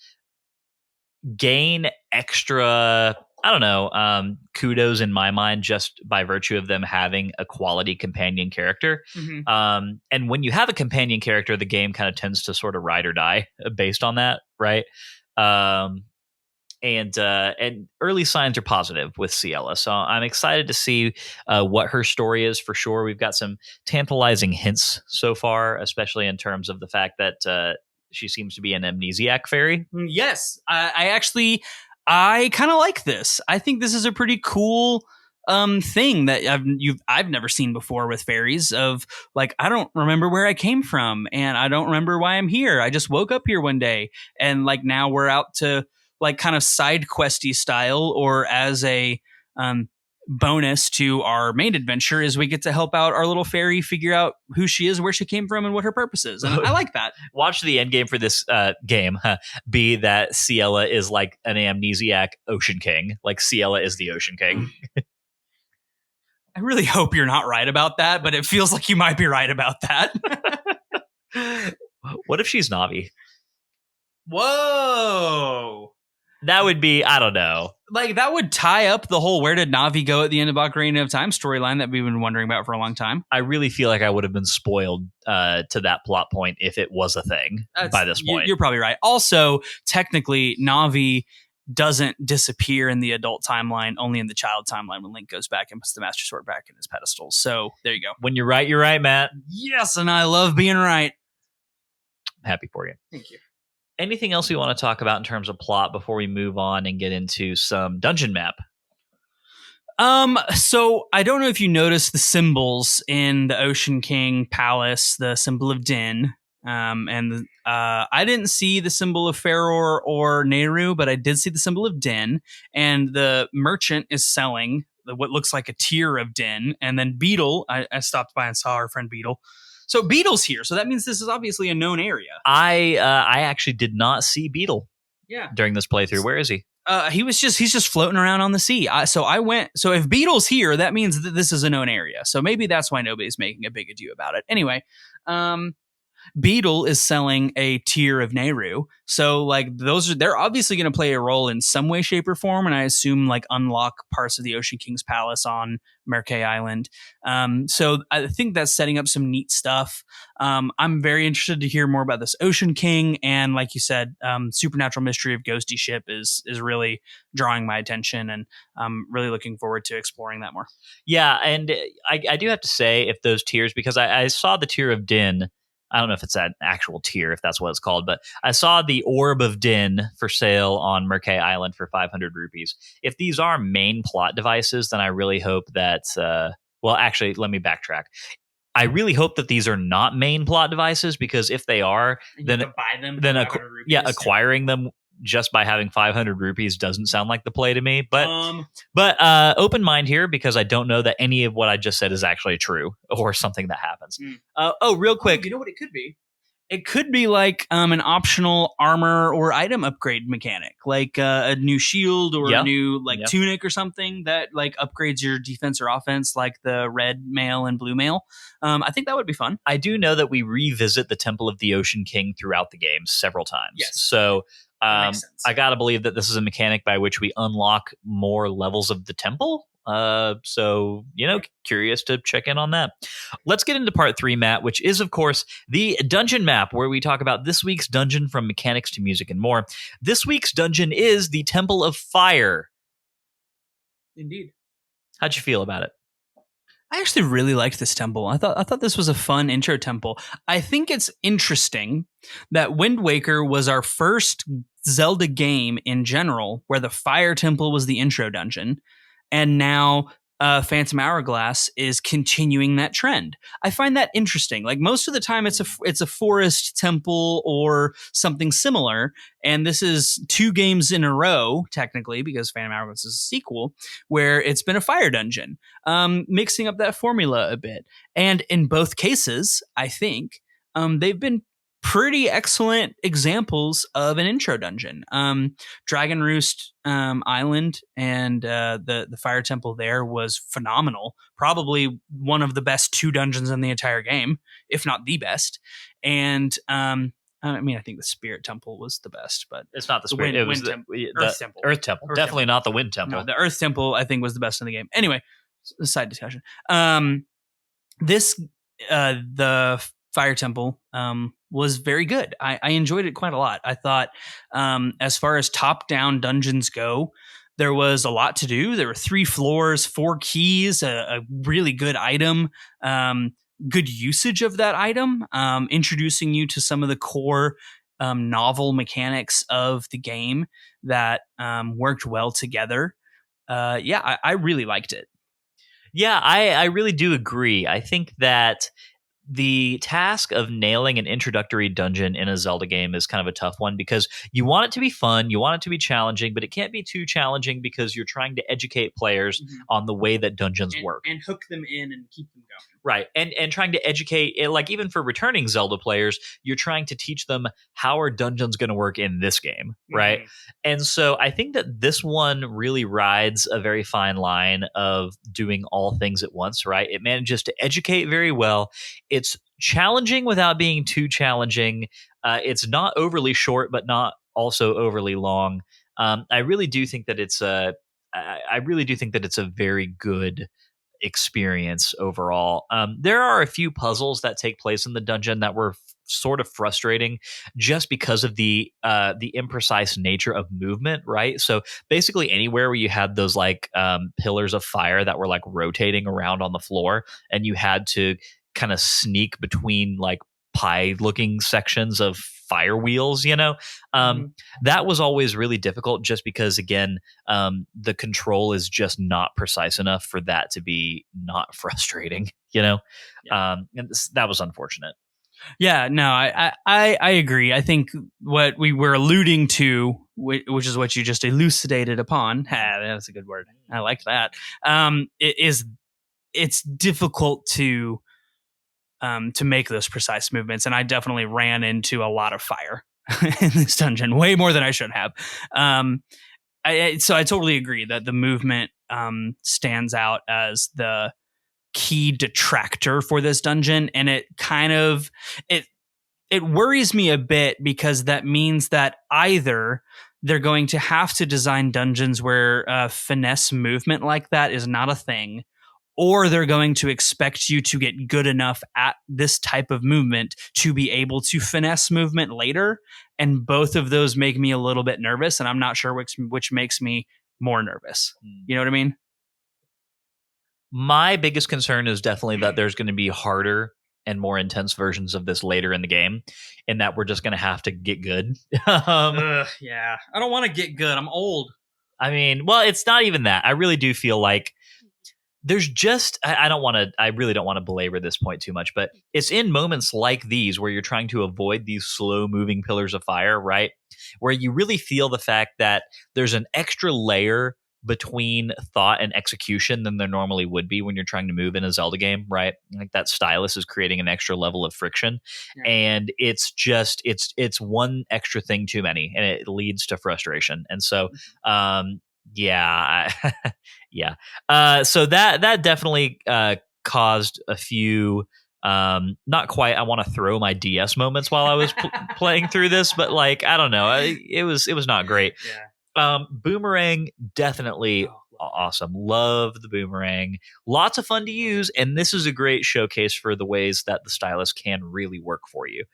gain extra, I don't know, kudos in my mind just by virtue of them having a quality companion character. And when you have a companion character, the game kind of tends to sort of ride or die based on that, right? And early signs are positive with Ciela. So I'm excited to see what her story is for sure. We've got some tantalizing hints so far, especially in terms of the fact that she seems to be an amnesiac fairy. Yes, I kind of like this. I think this is a pretty cool thing that I've never seen before with fairies. Of like, I don't remember where I came from, and I don't remember why I'm here. I just woke up here one day, and like now we're out to like kind of side questy style, or as a bonus to our main adventure, is we get to help out our little fairy figure out who she is, where she came from, and what her purpose is. And I like that. Watch the end game for this game be that Ciela is like an amnesiac ocean king. Like Ciela is the ocean king. I really hope you're not right about that, but it feels like you might be right about that. What if she's Navi? Whoa. That would be, I don't know. Like, that would tie up the whole where did Navi go at the end of Ocarina of Time storyline that we've been wondering about for a long time. I really feel like I would have been spoiled to that plot point if it was a thing by this point. You're probably right. Also, technically, Navi doesn't disappear in the adult timeline, only in the child timeline when Link goes back and puts the Master Sword back in his pedestal. So, there you go. When you're right, Matt. Yes, and I love being right. I'm happy for you. Thank you. Anything else we want to talk about in terms of plot before we move on and get into some dungeon map? So I don't know if you noticed the symbols in the Ocean King Palace, the symbol of Din. And I didn't see the symbol of Faror or Nehru, but I did see the symbol of Din. And the merchant is selling what looks like a tier of Din. And then Beetle, I stopped by and saw our friend Beetle, So Beetle's here. So that means this is obviously a known area. I actually did not see Beetle during this playthrough. Where is he? He's just floating around on the sea. So if Beetle's here, that means that this is a known area. So maybe that's why nobody's making a big ado about it. Anyway, Beetle is selling a tier of Nehru. So like they're obviously going to play a role in some way, shape, or form. And I assume like unlock parts of the Ocean King's palace on Merkei Island. So I think that's setting up some neat stuff. I'm very interested to hear more about this Ocean King. And like you said, supernatural mystery of Ghosty Ship is really drawing my attention. And I'm really looking forward to exploring that more. Yeah. And I do have to say, if those tiers, because I saw the tier of Din. I don't know if it's that actual tier, if that's what it's called, but I saw the Orb of Din for sale on Merkei Island for 500 rupees. If these are main plot devices, then I really hope that, well, actually, let me backtrack. I really hope that these are not main plot devices, because if they are, then buy them. Then acquiring them just by having 500 rupees doesn't sound like the play to me. But open mind here, because I don't know that any of what I just said is actually true or something that happens. Real quick. You know what it could be? It could be like an optional armor or item upgrade mechanic, like a new shield or a new tunic or something that like upgrades your defense or offense, like the red mail and blue mail. I think that would be fun. I do know that we revisit the Temple of the Ocean King throughout the game several times. Yes. So I gotta believe that this is a mechanic by which we unlock more levels of the temple. So, curious to check in on that. Let's get into part 3, Matt, which is, of course, the dungeon map, where we talk about this week's dungeon, from mechanics to music and more. This week's dungeon is the Temple of Fire. Indeed. How'd you feel about it? I actually really liked this temple. I thought this was a fun intro temple. I think it's interesting that Wind Waker was our first Zelda game in general where the Fire Temple was the intro dungeon, and now Phantom Hourglass is continuing that trend. I find that interesting. Like most of the time, it's a forest temple or something similar, and this is 2 games in a row, technically, because Phantom Hourglass is a sequel, where it's been a fire dungeon, mixing up that formula a bit. And in both cases, I think they've been pretty excellent examples of an intro dungeon. Dragon Roost Island and the Fire Temple there was phenomenal. Probably one of the best 2 dungeons in the entire game, if not the best. And I think the Spirit Temple was the best, but it's not the Spirit. It was the Earth Temple. Definitely not the Wind Temple. No, the Earth Temple I think was the best in the game. Anyway, side discussion. The Fire Temple was very good. I enjoyed it quite a lot. I thought as far as top-down dungeons go, there was a lot to do. There were 3 floors, 4 keys, a really good item, good usage of that item, introducing you to some of the core novel mechanics of the game that worked well together. I really liked it. Yeah, I really do agree. I think that the task of nailing an introductory dungeon in a Zelda game is kind of a tough one, because you want it to be fun, you want it to be challenging, but it can't be too challenging because you're trying to educate players on the way that dungeons work. And hook them in and keep them going. Right. And trying to educate, like even for returning Zelda players, you're trying to teach them how are dungeons going to work in this game. Right. And so I think that this one really rides a very fine line of doing all things at once. Right. It manages to educate very well. It's challenging without being too challenging. It's not overly short, but not also overly long. I really do think that it's a very good experience overall. There are a few puzzles that take place in the dungeon that were sort of frustrating just because of the imprecise nature of movement, right? So basically anywhere where you had those like pillars of fire that were like rotating around on the floor, and you had to kind of sneak between like pie looking sections of fire wheels, that was always really difficult, just because again, the control is just not precise enough for that to be not frustrating, and that was unfortunate. Yeah, no, I agree. I think what we were alluding to, which is what you just elucidated upon, that's a good word, I like that, it's difficult to to make those precise movements. And I definitely ran into a lot of fire in this dungeon, way more than I should have. So I totally agree that the movement stands out as the key detractor for this dungeon, and it kind of it worries me a bit, because that means that either they're going to have to design dungeons where finesse movement like that is not a thing, or they're going to expect you to get good enough at this type of movement to be able to finesse movement later. And both of those make me a little bit nervous, and I'm not sure which makes me more nervous. You know what I mean? My biggest concern is definitely that there's going to be harder and more intense versions of this later in the game, and that we're just going to have to get good. Yeah. I don't want to get good. I'm old. I mean, well, it's not even that. I really do feel like there's just, I really don't want to belabor this point too much, but it's in moments like these where you're trying to avoid these slow moving pillars of fire, right? Where you really feel the fact that there's an extra layer between thought and execution than there normally would be when you're trying to move in a Zelda game, right? Like that stylus is creating an extra level of friction. Yeah. And it's just, it's one extra thing too many, and it leads to frustration. And so, yeah. So that definitely caused a few not quite I want to throw my DS moments while I was playing through this, but like I don't know, it was not great. Boomerang, definitely awesome. Love the boomerang. Lots of fun to use, and this is a great showcase for the ways that the stylus can really work for you.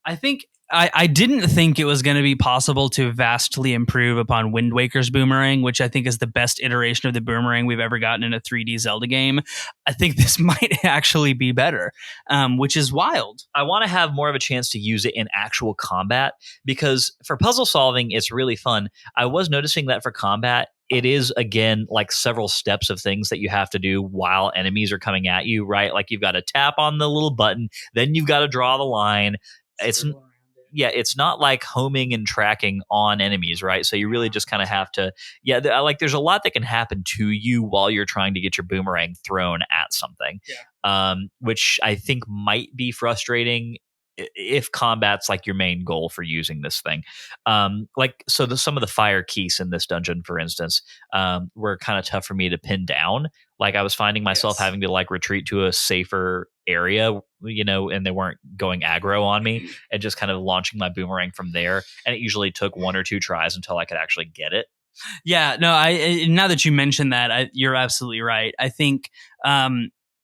I think I didn't think it was going to be possible to vastly improve upon Wind Waker's boomerang, which I think is the best iteration of the boomerang we've ever gotten in a 3D Zelda game. I think this might actually be better, which is wild. I want to have more of a chance to use it in actual combat, because for puzzle solving, it's really fun. I was noticing that for combat, it is, again, like several steps of things that you have to do while enemies are coming at you, right? Like you've got to tap on the little button, then you've got to draw the line. It's not like homing and tracking on enemies, right? So you really just kind of have to, there's a lot that can happen to you while you're trying to get your boomerang thrown at something, which I think might be frustrating if combat's like your main goal for using this thing. Some of the fire keys in this dungeon, for instance, were kind of tough for me to pin down. Like I was finding myself having to like retreat to a safer area, and they weren't going aggro on me, and just kind of launching my boomerang from there. And it usually took 1 or 2 tries until I could actually get it. Yeah, no, now that you mentioned that, you're absolutely right. I think,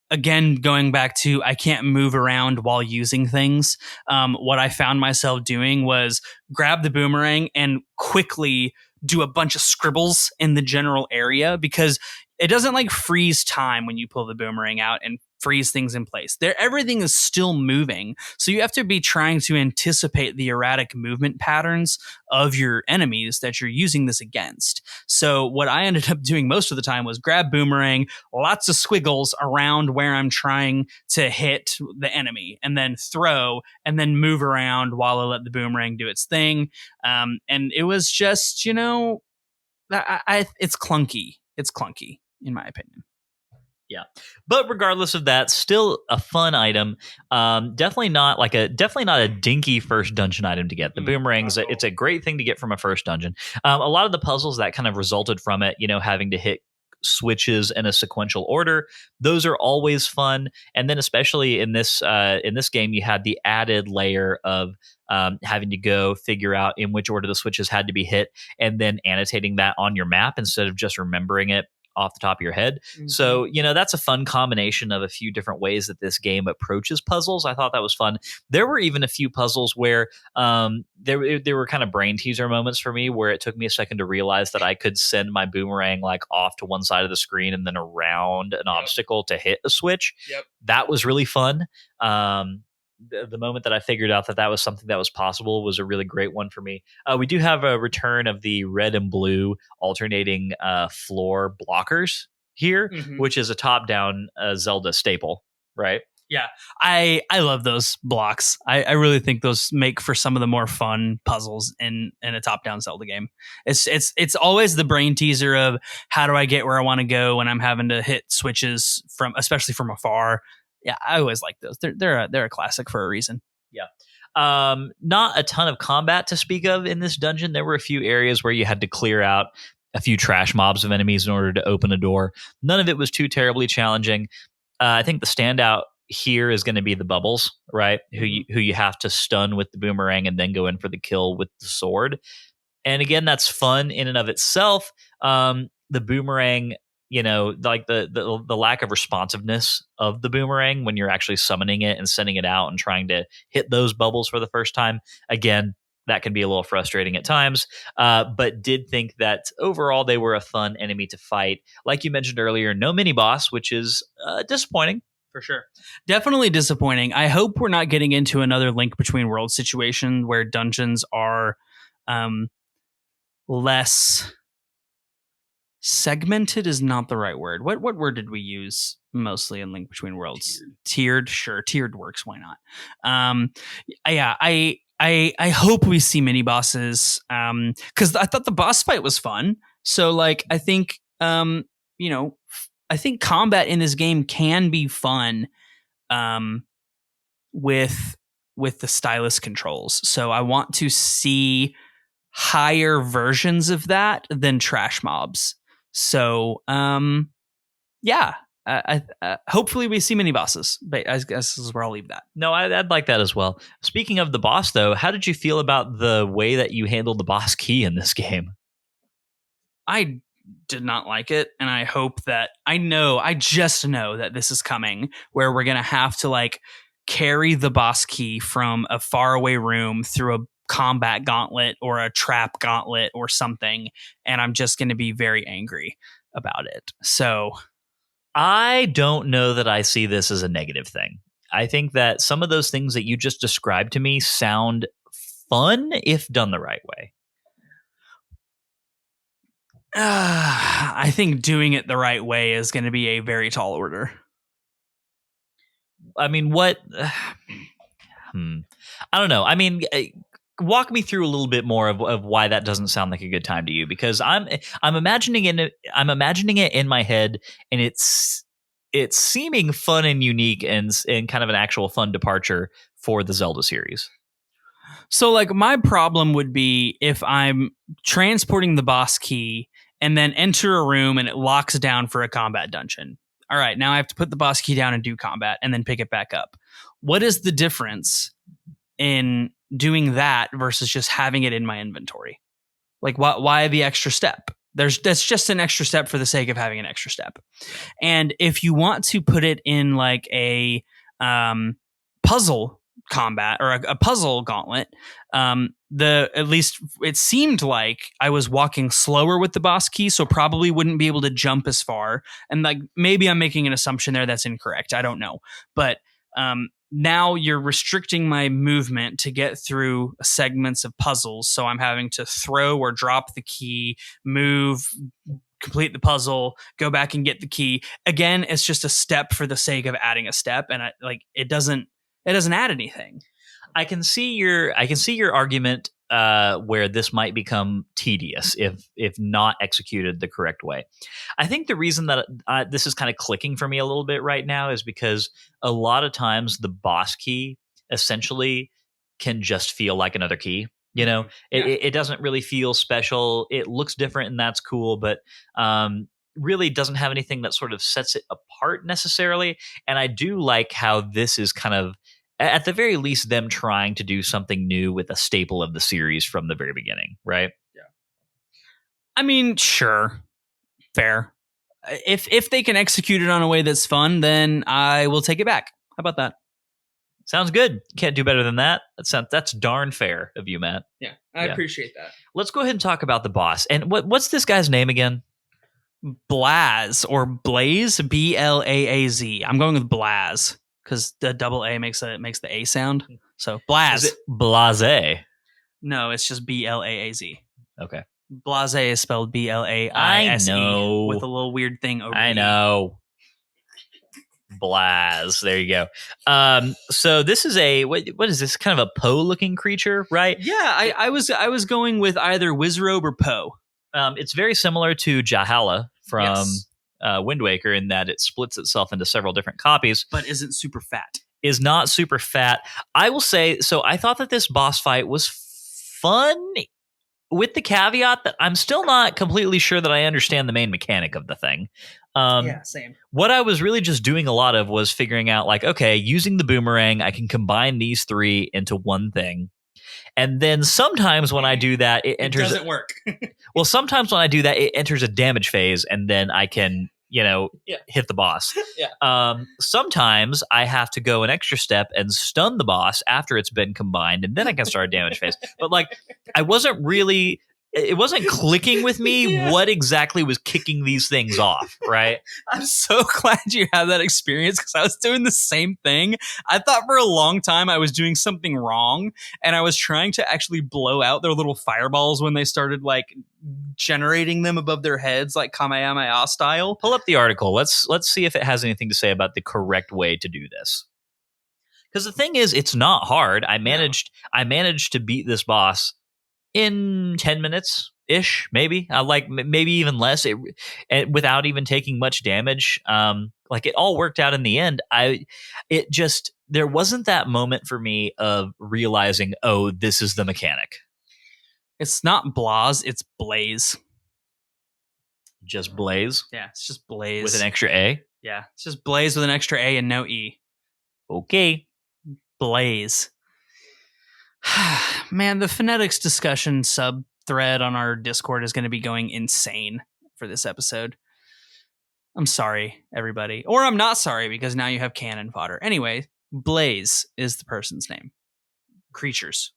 again, going back to I can't move around while using things. What I found myself doing was grab the boomerang and quickly do a bunch of scribbles in the general area, because it doesn't like freeze time when you pull the boomerang out and freeze things in place. Everything is still moving. So you have to be trying to anticipate the erratic movement patterns of your enemies that you're using this against. So what I ended up doing most of the time was grab boomerang, lots of squiggles around where I'm trying to hit the enemy, and then throw, and then move around while I let the boomerang do its thing. And it was just, it's clunky. It's clunky, in my opinion. Yeah. But regardless of that, still a fun item. Definitely not a dinky first dungeon item to get. The boomerangs, it's a great thing to get from a first dungeon. A lot of the puzzles that kind of resulted from it, having to hit switches in a sequential order, those are always fun. And then especially in this game, you had the added layer of having to go figure out in which order the switches had to be hit, and then annotating that on your map instead of just remembering it off the top of your head. Mm-hmm. So, that's a fun combination of a few different ways that this game approaches puzzles. I thought that was fun. There were even a few puzzles where there were kind of brain teaser moments for me, where it took me a second to realize that I could send my boomerang like off to one side of the screen and then around an obstacle to hit a switch. Yep. That was really fun. The moment that I figured out that was something that was possible was a really great one for me. We do have a return of the red and blue alternating floor blockers here, which is a top-down Zelda staple, right? Yeah, I love those blocks. I really think those make for some of the more fun puzzles in a top-down Zelda game. It's always the brain teaser of how do I get where I want to go when I'm having to hit switches especially from afar. Yeah, I always like those. They're a classic for a reason. Not a ton of combat to speak of in this dungeon. There were a few areas where you had to clear out a few trash mobs of enemies in order to open a door. None of it was too terribly challenging. I think the standout here is going to be the bubbles, right? Who you have to stun with the boomerang and then go in for the kill with the sword. And again, that's fun in and of itself. The boomerang, like the lack of responsiveness of the boomerang when you're actually summoning it and sending it out and trying to hit those bubbles for the first time. Again, that can be a little frustrating at times, but did think that overall they were a fun enemy to fight. Like you mentioned earlier, no mini boss, which is disappointing. For sure. Definitely disappointing. I hope we're not getting into another Link Between Worlds situation where dungeons are less segmented is not the right word. What word did we use mostly in Link Between Worlds? Tiered. Sure. Tiered works. Why not? I hope we see mini bosses because I thought the boss fight was fun. So like I think I think combat in this game can be fun with the stylus controls. So I want to see higher versions of that than trash mobs. So hopefully we see mini bosses, but I guess this is where I'll leave that. No, I'd like that as well. Speaking of the boss, though, how did you feel about the way that you handled the boss key in this game? I did not like it, and I hope that I just know that this is coming, where we're gonna have to like carry the boss key from a faraway room through a combat gauntlet or a trap gauntlet or something, and I'm just gonna be very angry about it. So I don't know that I see this as a negative thing. I think that some of those things that you just described to me sound fun if done the right way. I think doing it the right way is going to be a very tall order. I mean, what? I don't know. I mean, walk me through a little bit more of why that doesn't sound like a good time to you, because I'm imagining it in my head, and it's seeming fun and unique and kind of an actual fun departure for the Zelda series. So like my problem would be if I'm transporting the boss key and then enter a room and it locks down for a combat dungeon. All right, now I have to put the boss key down and do combat and then pick it back up. What is the difference in doing that versus just having it in my inventory? Like why the extra step? That's just an extra step for the sake of having an extra step. And if you want to put it in like a puzzle combat or a puzzle gauntlet, at least it seemed like I was walking slower with the boss key, so probably wouldn't be able to jump as far. And like maybe I'm making an assumption there that's incorrect. I don't know. But now you're restricting my movement to get through segments of puzzles. So I'm having to throw or drop the key, move, complete the puzzle, go back and get the key. Again, it's just a step for the sake of adding a step. And it doesn't add anything. I can see your argument where this might become tedious if not executed the correct way. I think the reason that this is kind of clicking for me a little bit right now is because a lot of times the boss key essentially can just feel like another key. It doesn't really feel special. It looks different, and that's cool, but really doesn't have anything that sort of sets it apart necessarily. And I do like how this is kind of, at the very least, them trying to do something new with a staple of the series from the very beginning, right? Yeah. I mean, sure. Fair. If they can execute it on a way that's fun, then I will take it back. How about that? Sounds good. Can't do better than that. That's darn fair of you, Matt. Yeah, I appreciate that. Let's go ahead and talk about the boss. And what's this guy's name again? Blaz or Blaze, Blaaz. I'm going with Blaz because the double A makes the A sound. So Blaz. Is it Blase? No, it's just Blaaz. Okay. Blase is spelled Blaise. I know. With a little weird thing over. I know. Blaz. There you go. So this is what is this, kind of a Poe looking creature, right? Yeah, I was going with either Wizrobe or Poe. It's very similar to Jahala from Wind Waker in that it splits itself into several different copies. But isn't super fat. Is not super fat. I will say, so I thought that this boss fight was fun, with the caveat that I'm still not completely sure that I understand the main mechanic of the thing. Same. What I was really just doing a lot of was figuring out, like, okay, using the boomerang, I can combine these three into one thing. And then sometimes when I do that, it enters. It doesn't work. Well, sometimes when I do that, it enters a damage phase, and then I can, hit the boss. Sometimes I have to go an extra step and stun the boss after it's been combined, and then I can start a damage phase. But like, it wasn't clicking with me what exactly was kicking these things off, right? I'm so glad you had that experience because I was doing the same thing. I thought for a long time I was doing something wrong, and I was trying to actually blow out their little fireballs when they started like generating them above their heads, like Kamehameha style. Pull up the article. Let's see if it has anything to say about the correct way to do this. Because the thing is, it's not hard. I managed to beat this boss in 10 minutes ish, maybe. Maybe even less, without even taking much damage. It all worked out in the end. There wasn't that moment for me of realizing, oh, this is the mechanic. It's not Blaze, it's Blaze. Just Blaze? Yeah, it's just Blaze. With an extra A? Yeah, it's just Blaze with an extra A and no E. Okay. Blaze. Man, the phonetics discussion sub thread on our Discord is going to be going insane for this episode. I'm sorry, everybody. Or I'm not sorry, because now you have cannon fodder. Anyway, Blaze is the person's name. Creatures.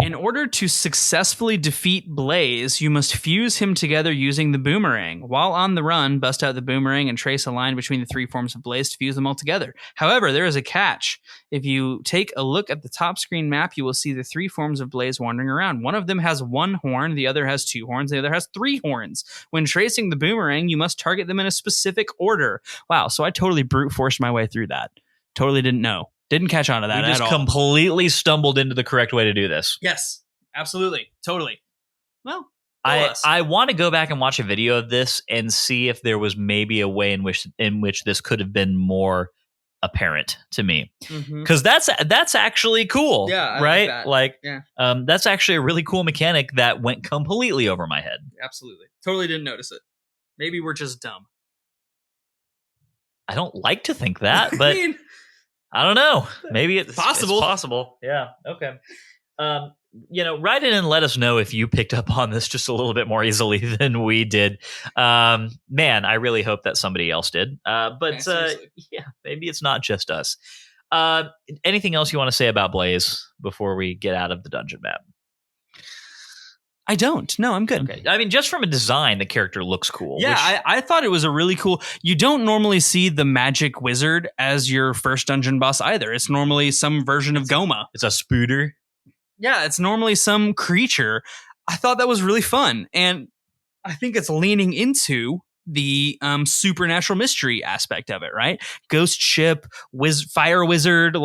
In order to successfully defeat Blaze, you must fuse him together using the boomerang. While on the run, bust out the boomerang and trace a line between the three forms of Blaze to fuse them all together. However, there is a catch. If you take a look at the top screen map, you will see the three forms of Blaze wandering around. One of them has one horn, the other has two horns, the other has three horns. When tracing the boomerang, you must target them in a specific order. Wow, so I totally brute forced my way through that. Totally didn't know. Didn't catch on to that at all. We just completely stumbled into the correct way to do this. Yes, absolutely. Totally. Well, I want to go back and watch a video of this and see if there was maybe a way in which this could have been more apparent to me. Because that's actually cool. Yeah, right? That's actually a really cool mechanic that went completely over my head. Absolutely. Totally didn't notice it. Maybe we're just dumb. I don't like to think that, but I don't know. Maybe it's possible. It's possible. Yeah. Okay. Write in and let us know if you picked up on this just a little bit more easily than we did. Man, I really hope that somebody else did. But maybe it's not just us. Anything else you want to say about Blaze before we get out of the dungeon map? I don't. No, I'm good. Okay. I mean, just from a design, the character looks cool. Yeah, I thought it was a really cool... You don't normally see the magic wizard as your first dungeon boss either. It's normally some version of Goma. It's a spooter. Yeah, it's normally some creature. I thought that was really fun. And I think it's leaning into the supernatural mystery aspect of it, right? Ghost ship, fire wizard,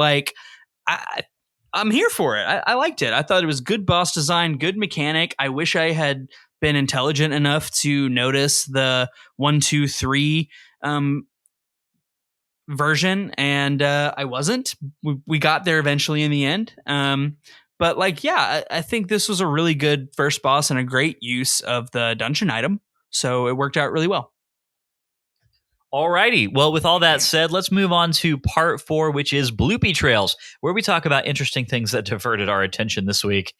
I'm here for it. I liked it. I thought it was good boss design, good mechanic. I wish I had been intelligent enough to notice the 1, 2, 3 version, and I wasn't. We got there eventually in the end. But I think this was a really good first boss and a great use of the dungeon item. So it worked out really well. Alrighty. Well, with all that said, let's move on to part 4, which is Bloopy Trails, where we talk about interesting things that diverted our attention this week.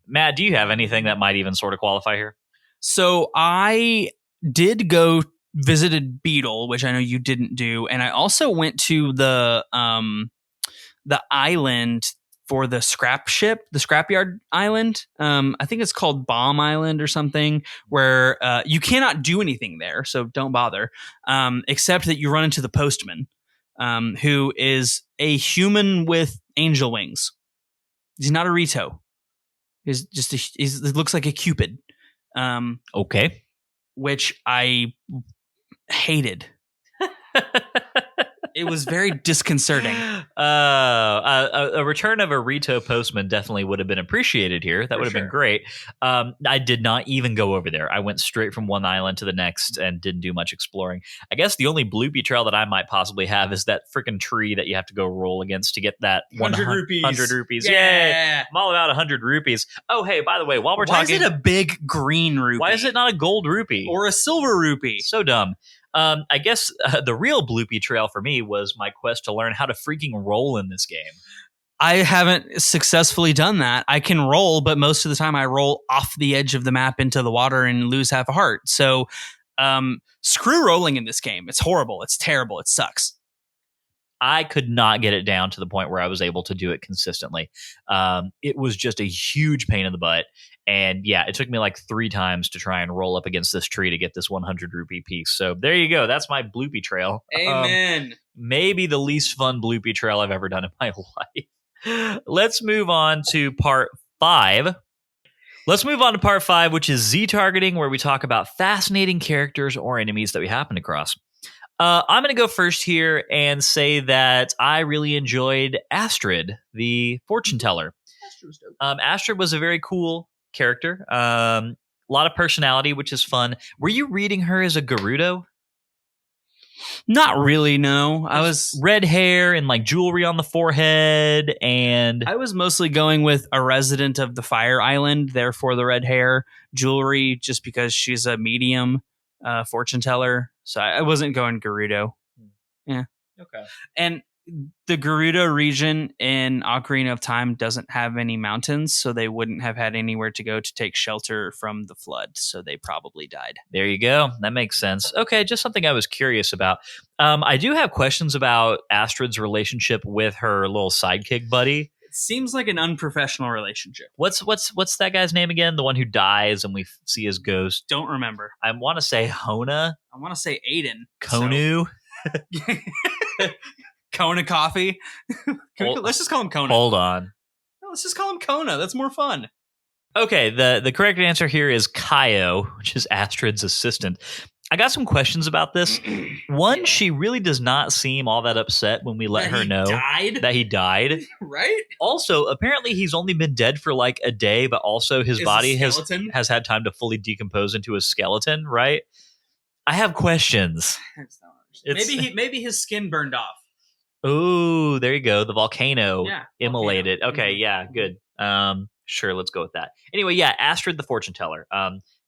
Matt, do you have anything that might even sort of qualify here? So I did go visited Beetle, which I know you didn't do, and I also went to the island for the scrapyard island. I think it's called Bomb Island or something, where you cannot do anything there, so don't bother, except that you run into the postman, who is a human with angel wings. He's not a Rito. He's just he looks like a Cupid. Okay. Which I hated. It was very disconcerting. A return of a Rito postman definitely would have been appreciated here. That would have been great. I did not even go over there. I went straight from one island to the next and didn't do much exploring. I guess the only bloopy trail that I might possibly have is that freaking tree that you have to go roll against to get that 100 rupees. 100 rupees. Yeah. I'm all about 100 rupees. Oh, hey, by the way, while we're Why talking... is it a big green rupee? Why is it not a gold rupee? Or a silver rupee? So dumb. I guess the real bloopy trail for me was my quest to learn how to freaking roll in this game. I haven't successfully done that. I can roll, but most of the time I roll off the edge of the map into the water and lose half a heart. So screw rolling in this game. It's horrible. It's terrible. It sucks. I could not get it down to the point where I was able to do it consistently. It was just a huge pain in the butt. And yeah, it took me like 3 times to try and roll up against this tree to get this 100 rupee piece. So there you go. That's my bloopy trail. Amen. Maybe the least fun bloopy trail I've ever done in my life. Let's move on to part 5. Which is Z targeting, where we talk about fascinating characters or enemies that we happen across. I'm going to go first here and say that I really enjoyed Astrid, the fortune teller. Astrid was a very cool character. A lot of personality, which is fun. Were you reading her as a Gerudo? Not really, no. I was red hair and like jewelry on the forehead, and I was mostly going with a resident of the Fire Island, therefore the red hair, jewelry, just because she's a medium fortune teller. So I wasn't going Gerudo. Yeah. Okay. And the Gerudo region in Ocarina of Time doesn't have any mountains, so they wouldn't have had anywhere to go to take shelter from the flood, so they probably died. There you go. That makes sense. Okay, just something I was curious about. I do have questions about Astrid's relationship with her little sidekick buddy. It seems like an unprofessional relationship. What's that guy's name again? The one who dies and we see his ghost. Don't remember. I want to say Hona. I want to say Aiden. Konu. So. Kona coffee. Let's just call him Kona. Hold on. No, let's just call him Kona. That's more fun. Okay, the correct answer here is Kaio, which is Astrid's assistant. I got some questions about this. One, she really does not seem all that upset when we let her know that he died. Right? Also, apparently he's only been dead for like a day, but also his body has had time to fully decompose into a skeleton, right? I have questions. Maybe his skin burned off. Oh, there you go. The volcano immolated. Volcano. Okay, yeah, good. Sure, let's go with that. Anyway, yeah, Astrid the fortune teller.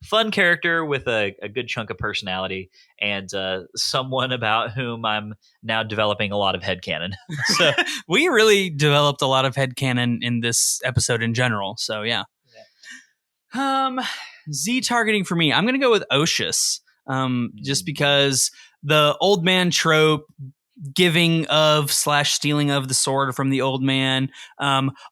Fun character with a good chunk of personality, and someone about whom I'm now developing a lot of headcanon. So we really developed a lot of headcanon in this episode in general. So yeah. Z targeting for me. I'm gonna go with Oshus. Just because the old man trope, giving of / stealing of the sword from the old man.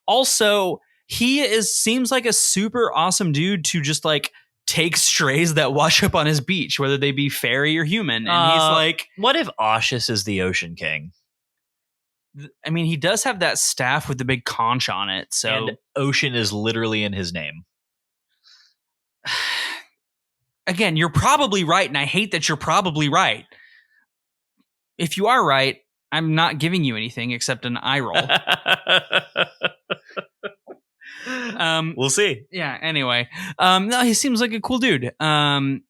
Also, he seems like a super awesome dude to just like take strays that wash up on his beach, whether they be fairy or human. And he's like, what if Oshus is the Ocean King? I mean, he does have that staff with the big conch on it. So and ocean is literally in his name. Again, you're probably right, and I hate that you're probably right. If you are right, I'm not giving you anything except an eye roll. We'll see. Yeah, anyway. No, he seems like a cool dude.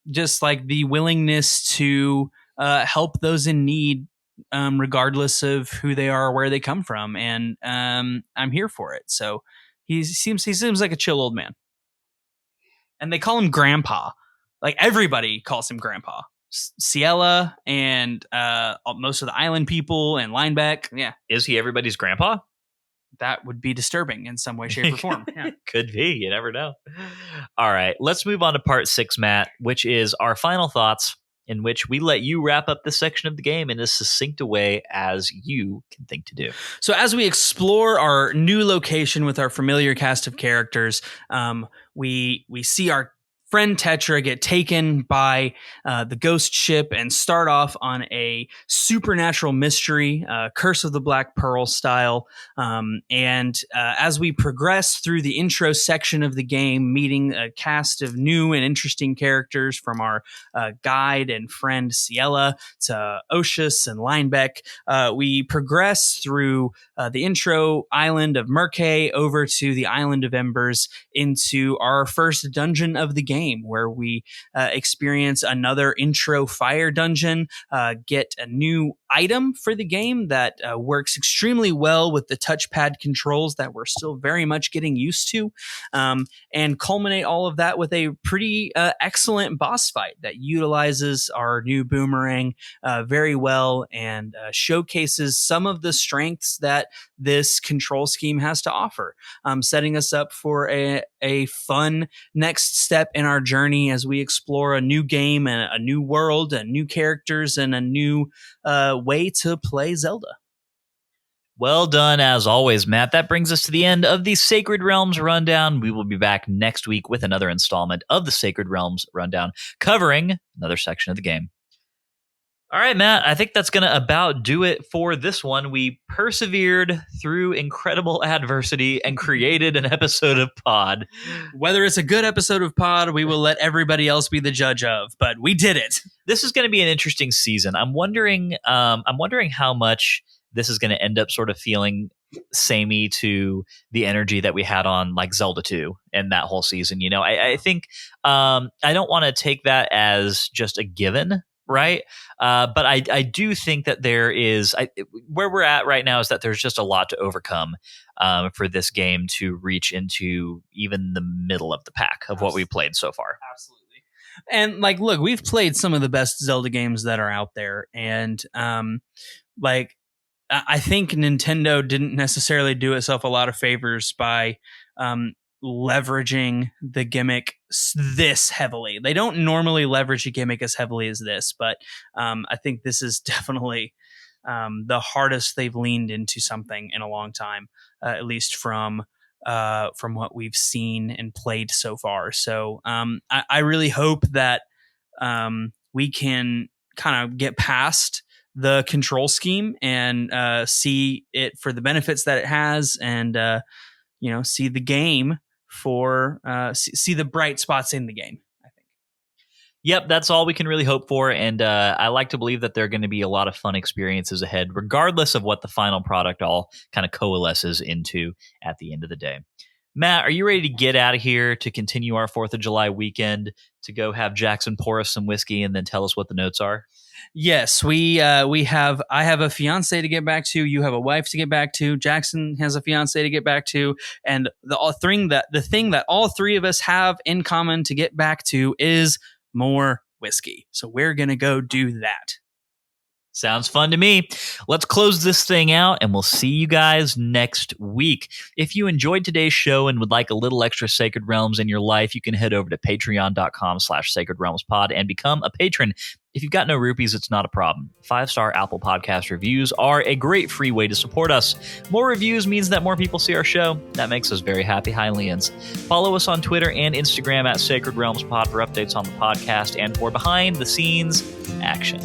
Just like the willingness to help those in need, regardless of who they are or where they come from. And I'm here for it. So he seems like a chill old man. And they call him Grandpa. Like everybody calls him Grandpa. Ciela and most of the island people and Linebeck. Yeah. Is he everybody's grandpa? That would be disturbing in some way, shape, or form. Yeah. Could be. You never know. All right. Let's move on to part 6, Matt, which is our final thoughts, in which we let you wrap up this section of the game in as succinct a way as you can think to do. So as we explore our new location with our familiar cast of characters, we see our friend Tetra get taken by the ghost ship and start off on a supernatural mystery, Curse of the Black Pearl style. And as we progress through the intro section of the game, meeting a cast of new and interesting characters from our guide and friend Ciela to Oshus and Linebeck, we progress through the intro island of Murkay over to the island of Embers into our first dungeon of the game, where we experience another intro fire dungeon, get a new item for the game that works extremely well with the touchpad controls that we're still very much getting used to, and culminate all of that with a pretty excellent boss fight that utilizes our new boomerang very well and showcases some of the strengths that this control scheme has to offer, setting us up for a fun next step in our journey as we explore a new game and a new world and new characters and a new way to play Zelda. Well done, as always, Matt. That brings us to the end of the Sacred Realms Rundown. We will be back next week with another installment of the Sacred Realms Rundown, covering another section of the game. All right, Matt, I think that's going to about do it for this one. We persevered through incredible adversity and created an episode of Pod. Whether it's a good episode of Pod, we will let everybody else be the judge of, but we did it. This is going to be an interesting season. I'm wondering how much this is going to end up sort of feeling samey to the energy that we had on like Zelda 2 and that whole season. You know, I think I don't want to take that as just a given. Right. But I do think that there is where we're at right now is that there's just a lot to overcome for this game to reach into even the middle of the pack of what we've played so far. Absolutely. And like, look, we've played some of the best Zelda games that are out there. And like, I think Nintendo didn't necessarily do itself a lot of favors by leveraging the gimmick this heavily. They don't normally leverage a gimmick as heavily as this, but I think this is definitely the hardest they've leaned into something in a long time, at least from what we've seen and played so far. So I really hope that we can kind of get past the control scheme and see it for the benefits that it has, and see the game for see the bright spots in the game, I think. Yep, that's all we can really hope for, and I like to believe that there are going to be a lot of fun experiences ahead, regardless of what the final product all kind of coalesces into at the end of the day. Matt, are you ready to get out of here to continue our 4th of July weekend, to go have Jackson pour us some whiskey and then tell us what the notes are? Yes, I have a fiance to get back to. You have a wife to get back to. Jackson has a fiance to get back to, and the thing that all three of us have in common to get back to is more whiskey. So we're gonna go do that. Sounds fun to me. Let's close this thing out, and we'll see you guys next week. If you enjoyed today's show and would like a little extra Sacred Realms in your life, you can head over to patreon.com/Sacred Realms Pod and become a patron. If you've got no rupees, it's not a problem. 5-star Apple Podcast reviews are a great free way to support us. More reviews means that more people see our show. That makes us very happy Hylians. Follow us on Twitter and Instagram at Sacred Realms Pod for updates on the podcast and for behind-the-scenes action.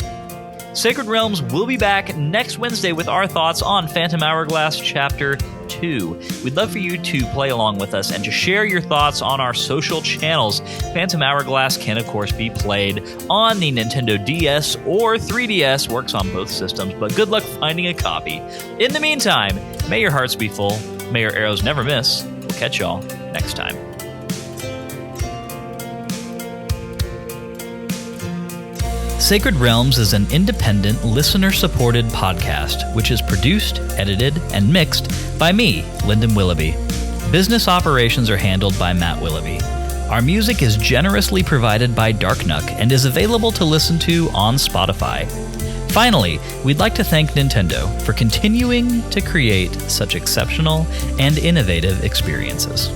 Sacred Realms will be back next Wednesday with our thoughts on Phantom Hourglass Chapter 2. We'd love for you to play along with us and to share your thoughts on our social channels. Phantom Hourglass can, of course, be played on the Nintendo DS or 3DS. Works on both systems, but good luck finding a copy. In the meantime, may your hearts be full. May your arrows never miss. We'll catch y'all next time. Sacred Realms is an independent, listener-supported podcast, which is produced, edited, and mixed by me, Lyndon Willoughby. Business operations are handled by Matt Willoughby. Our music is generously provided by Darknuck and is available to listen to on Spotify. Finally, we'd like to thank Nintendo for continuing to create such exceptional and innovative experiences.